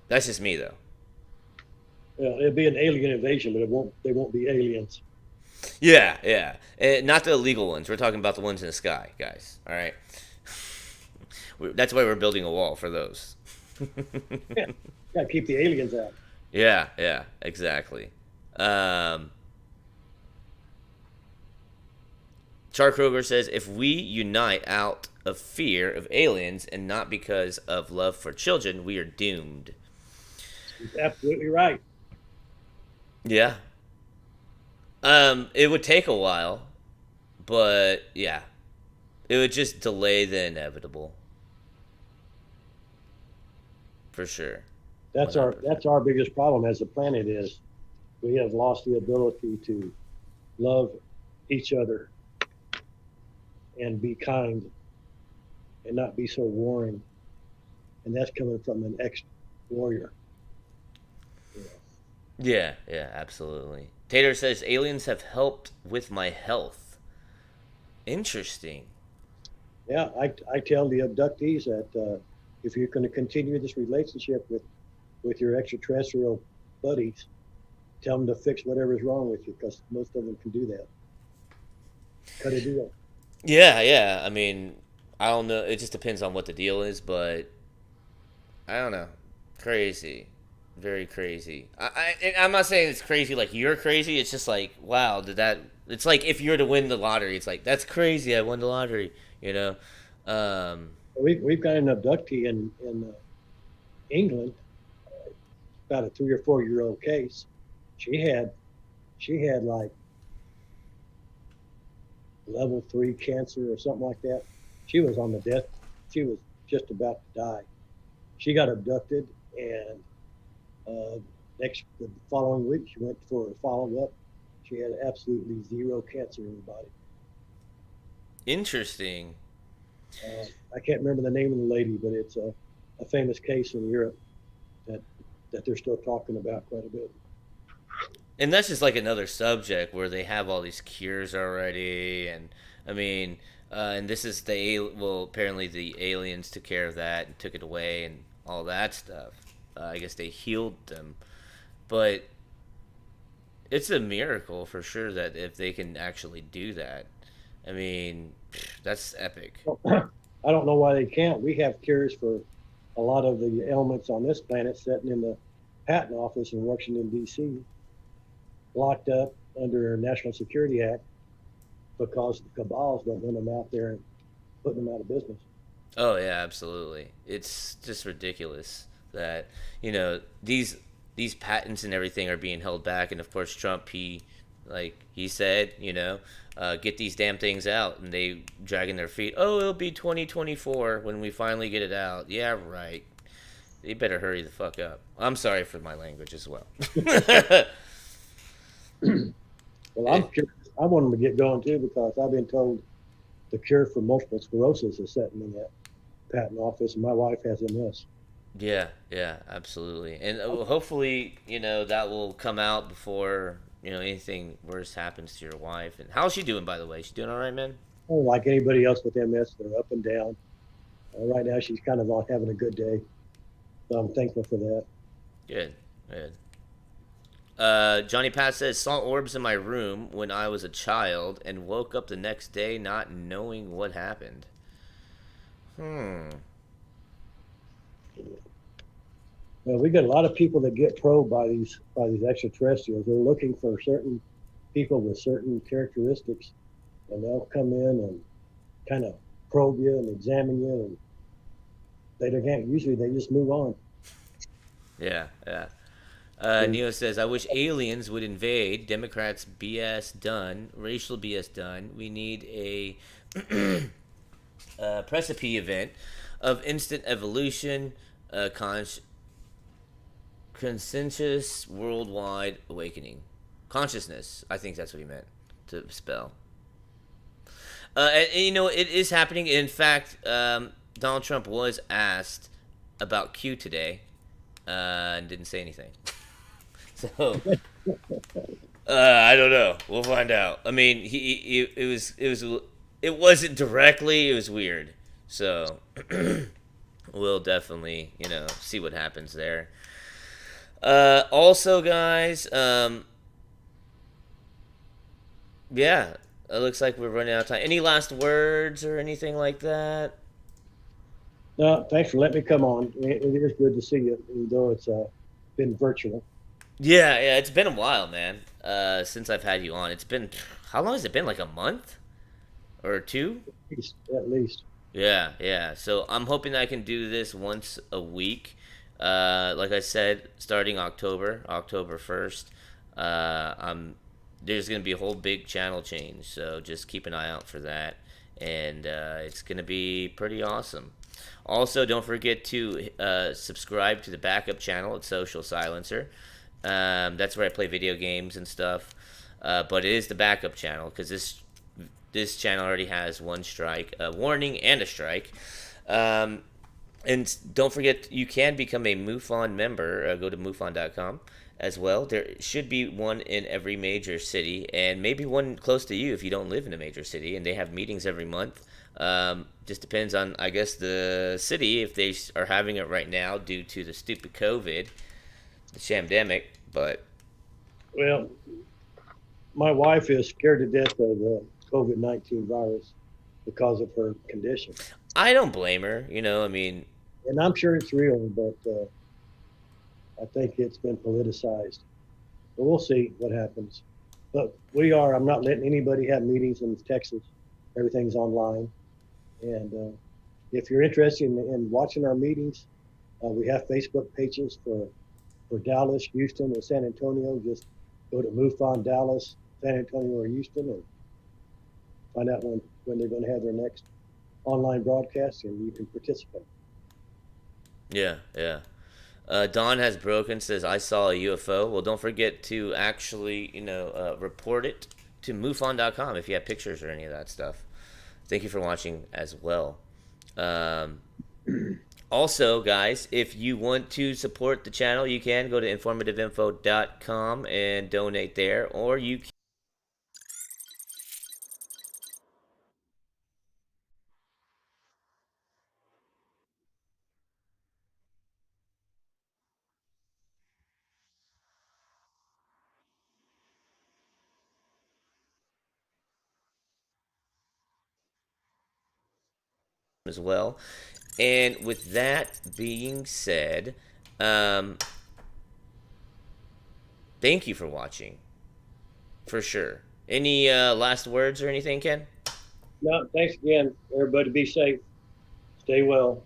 That's just me though. Yeah, it'll be an alien invasion, but they won't be aliens. Yeah. Not the illegal ones. We're talking about the ones in the sky, guys. All right. That's why we're building a wall for those. Yeah, gotta keep the aliens out. Yeah, exactly. Char Kroger says, if we unite out of fear of aliens and not because of love for children, we are doomed. He's absolutely right. Yeah. It would take a while, but yeah, it would just delay the inevitable. For sure. That's our biggest problem as a planet is we have lost the ability to love each other and be kind and not be so warring. And that's coming from an ex-warrior. You know. Yeah, yeah, absolutely. Tater says aliens have helped with my health. Interesting. Yeah, I tell the abductees that if you're going to continue this relationship with your extraterrestrial buddies, tell them to fix whatever's wrong with you because most of them can do that. Cut a deal. Yeah, yeah. I mean, I don't know. It just depends on what the deal is, but I don't know. Crazy. Very crazy. I'm not saying it's crazy like you're crazy. It's just like, wow, did that. It's like if you were to win the lottery, it's like, that's crazy. I won the lottery, you know? We've got an abductee in England, about a 3 or 4 year old case. She had like level 3 cancer or something like that. She was on the death. She was just about to die. She got abducted, and the following week she went for a follow up. She had absolutely zero cancer in her body. Interesting. I can't remember the name of the lady, but it's a famous case in Europe that they're still talking about quite a bit. And that's just like another subject where they have all these cures already, and I mean, and this is well, apparently the aliens took care of that and took it away and all that stuff. I guess they healed them, but it's a miracle for sure that if they can actually do that. I mean, that's epic. I don't know why they can't. We have cures for a lot of the ailments on this planet sitting in the patent office in Washington, D.C., locked up under National Security Act because the cabals don't want them out there and putting them out of business. Oh yeah, absolutely. It's just ridiculous that these patents and everything are being held back, and of course Trump he said get these damn things out, and they dragging their feet. Oh, it'll be 2024 when we finally get it out. Yeah, right. They better hurry the fuck up. I'm sorry for my language as well. Well, I'm curious. I want them to get going too because I've been told the cure for multiple sclerosis is sitting in that patent office, and my wife has MS. Yeah, yeah, absolutely. And hopefully, that will come out before, anything worse happens to your wife. And how's she doing, by the way? She doing all right, man? Oh, like anybody else with MS, they're up and down. Right now, she's kind of having a good day. So I'm thankful for that. Good, good. Johnny Pat says, saw orbs in my room when I was a child and woke up the next day not knowing what happened. Well, we got a lot of people that get probed by these extraterrestrials. They're looking for certain people with certain characteristics, and they'll come in and kind of probe you and examine you, and they don't. Usually, they just move on. Yeah, yeah. Neo says, I wish aliens would invade. Democrats BS done. Racial BS done. We need a precipice event of instant evolution, consensus worldwide awakening. Consciousness. I think that's what he meant to spell. And it is happening. In fact, Donald Trump was asked about Q today and didn't say anything. So I don't know. We'll find out. I mean, it wasn't directly. It was weird. So we'll definitely see what happens there. Also, guys, yeah, it looks like we're running out of time. Any last words or anything like that? No, thanks for letting me come on. It is good to see you, even though it's been virtual. Yeah, it's been a while, man. Since I've had you on, it's been how long has it been? Like a month or two? At least. Yeah. So I'm hoping I can do this once a week. Like I said, starting October 1st, there's gonna be a whole big channel change. So just keep an eye out for that, and it's gonna be pretty awesome. Also, don't forget to subscribe to the backup channel at Social Silencer. That's where I play video games and stuff. But it is the backup channel because this channel already has one strike, a warning, and a strike. And don't forget, you can become a MUFON member. Go to MUFON.com as well. There should be one in every major city, and maybe one close to you if you don't live in a major city. And they have meetings every month. Just depends on, I guess, the city, if they are having it right now due to the stupid COVID, the shamdemic. But Well, my wife is scared to death of the COVID-19 virus because of her condition. I don't blame her. I mean, And I'm sure it's real, but I think it's been politicized. But we'll see what happens. But I'm not letting anybody have meetings in Texas. Everything's online. And if you're interested in watching our meetings, we have Facebook pages for Dallas, Houston, and San Antonio. Just go to MUFON Dallas, San Antonio, or Houston, and find out when they're going to have their next online broadcast, and you can participate. yeah. Don Has Broken says, I saw a UFO. Well, don't forget to actually, report it to MUFON.com if you have pictures or any of that stuff. Thank you for watching as well. Also, guys, if you want to support the channel, you can go to informativeinfo.com and donate there, or you can as well. And with that being said, thank you for watching, for sure. Any last words or anything, Ken? No, thanks again. Everybody be safe. Stay well.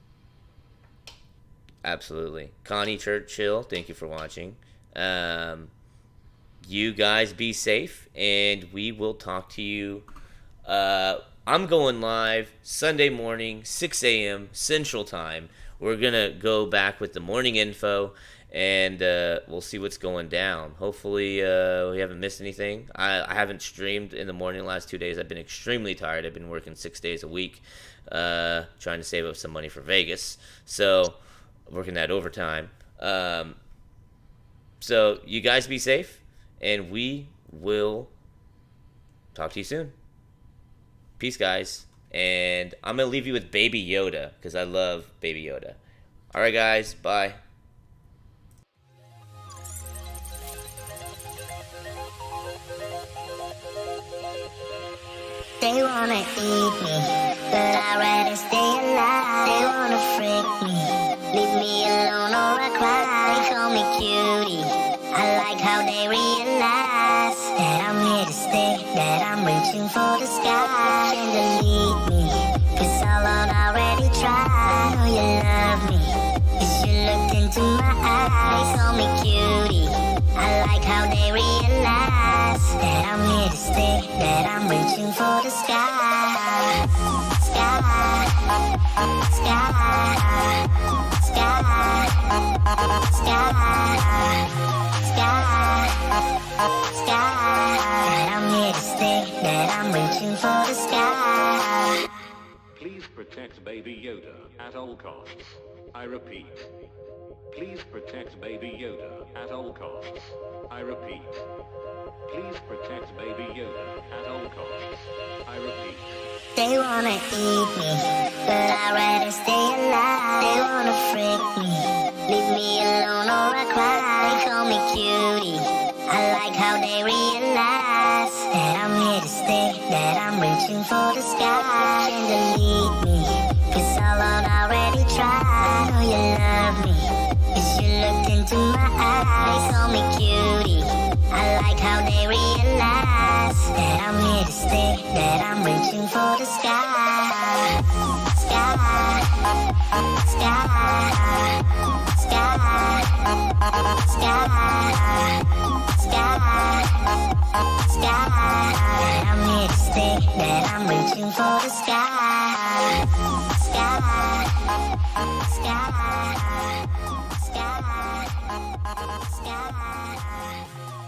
Absolutely. Connie Churchill, thank you for watching. You guys be safe, and we will talk to you. I'm going live Sunday morning, 6 a.m. Central Time. We're going to go back with the morning info, and we'll see what's going down. Hopefully we haven't missed anything. I haven't streamed in the morning the last 2 days. I've been extremely tired. I've been working 6 days a week, trying to save up some money for Vegas. So, working that overtime. So, you guys be safe, and we will talk to you soon. Peace, guys. And I'm going to leave you with Baby Yoda, because I love Baby Yoda. All right, guys. Bye. They wanna eat me, but I'd rather stay alive. They wanna freak me, leave me alone or I cry. They call me cutie, I like how they realize that I'm here to stay, that I'm reaching for the sky. Can't delete me, cause I'll already try. I know you love me, cause you looked into my eyes. They call me cutie, I like how they realize that I'm here to stay, that I'm reaching for the sky. Sky, sky, sky, sky, sky. I'm here to stay, that I'm reaching for the sky. Please protect Baby Yoda at all costs. I repeat. Please protect Baby Yoda at all costs. I repeat. Please protect Baby Yoda at all costs. I repeat. They wanna eat me, but I'd rather stay alive. They wanna freak me, leave me alone or I cry. They call me cutie, I like how they realize that I'm here to stay, that I'm reaching for the sky. Can't delete me, cause I'll already try. I know you love me, cause you looked into my eyes. They call me cutie, I like how they realize that I'm here to stay, that I'm reaching for the sky. Sky, sky, sky, sky, sky. I'm here to stay, that I'm reaching for the sky. Sky. Sky, sky, sky.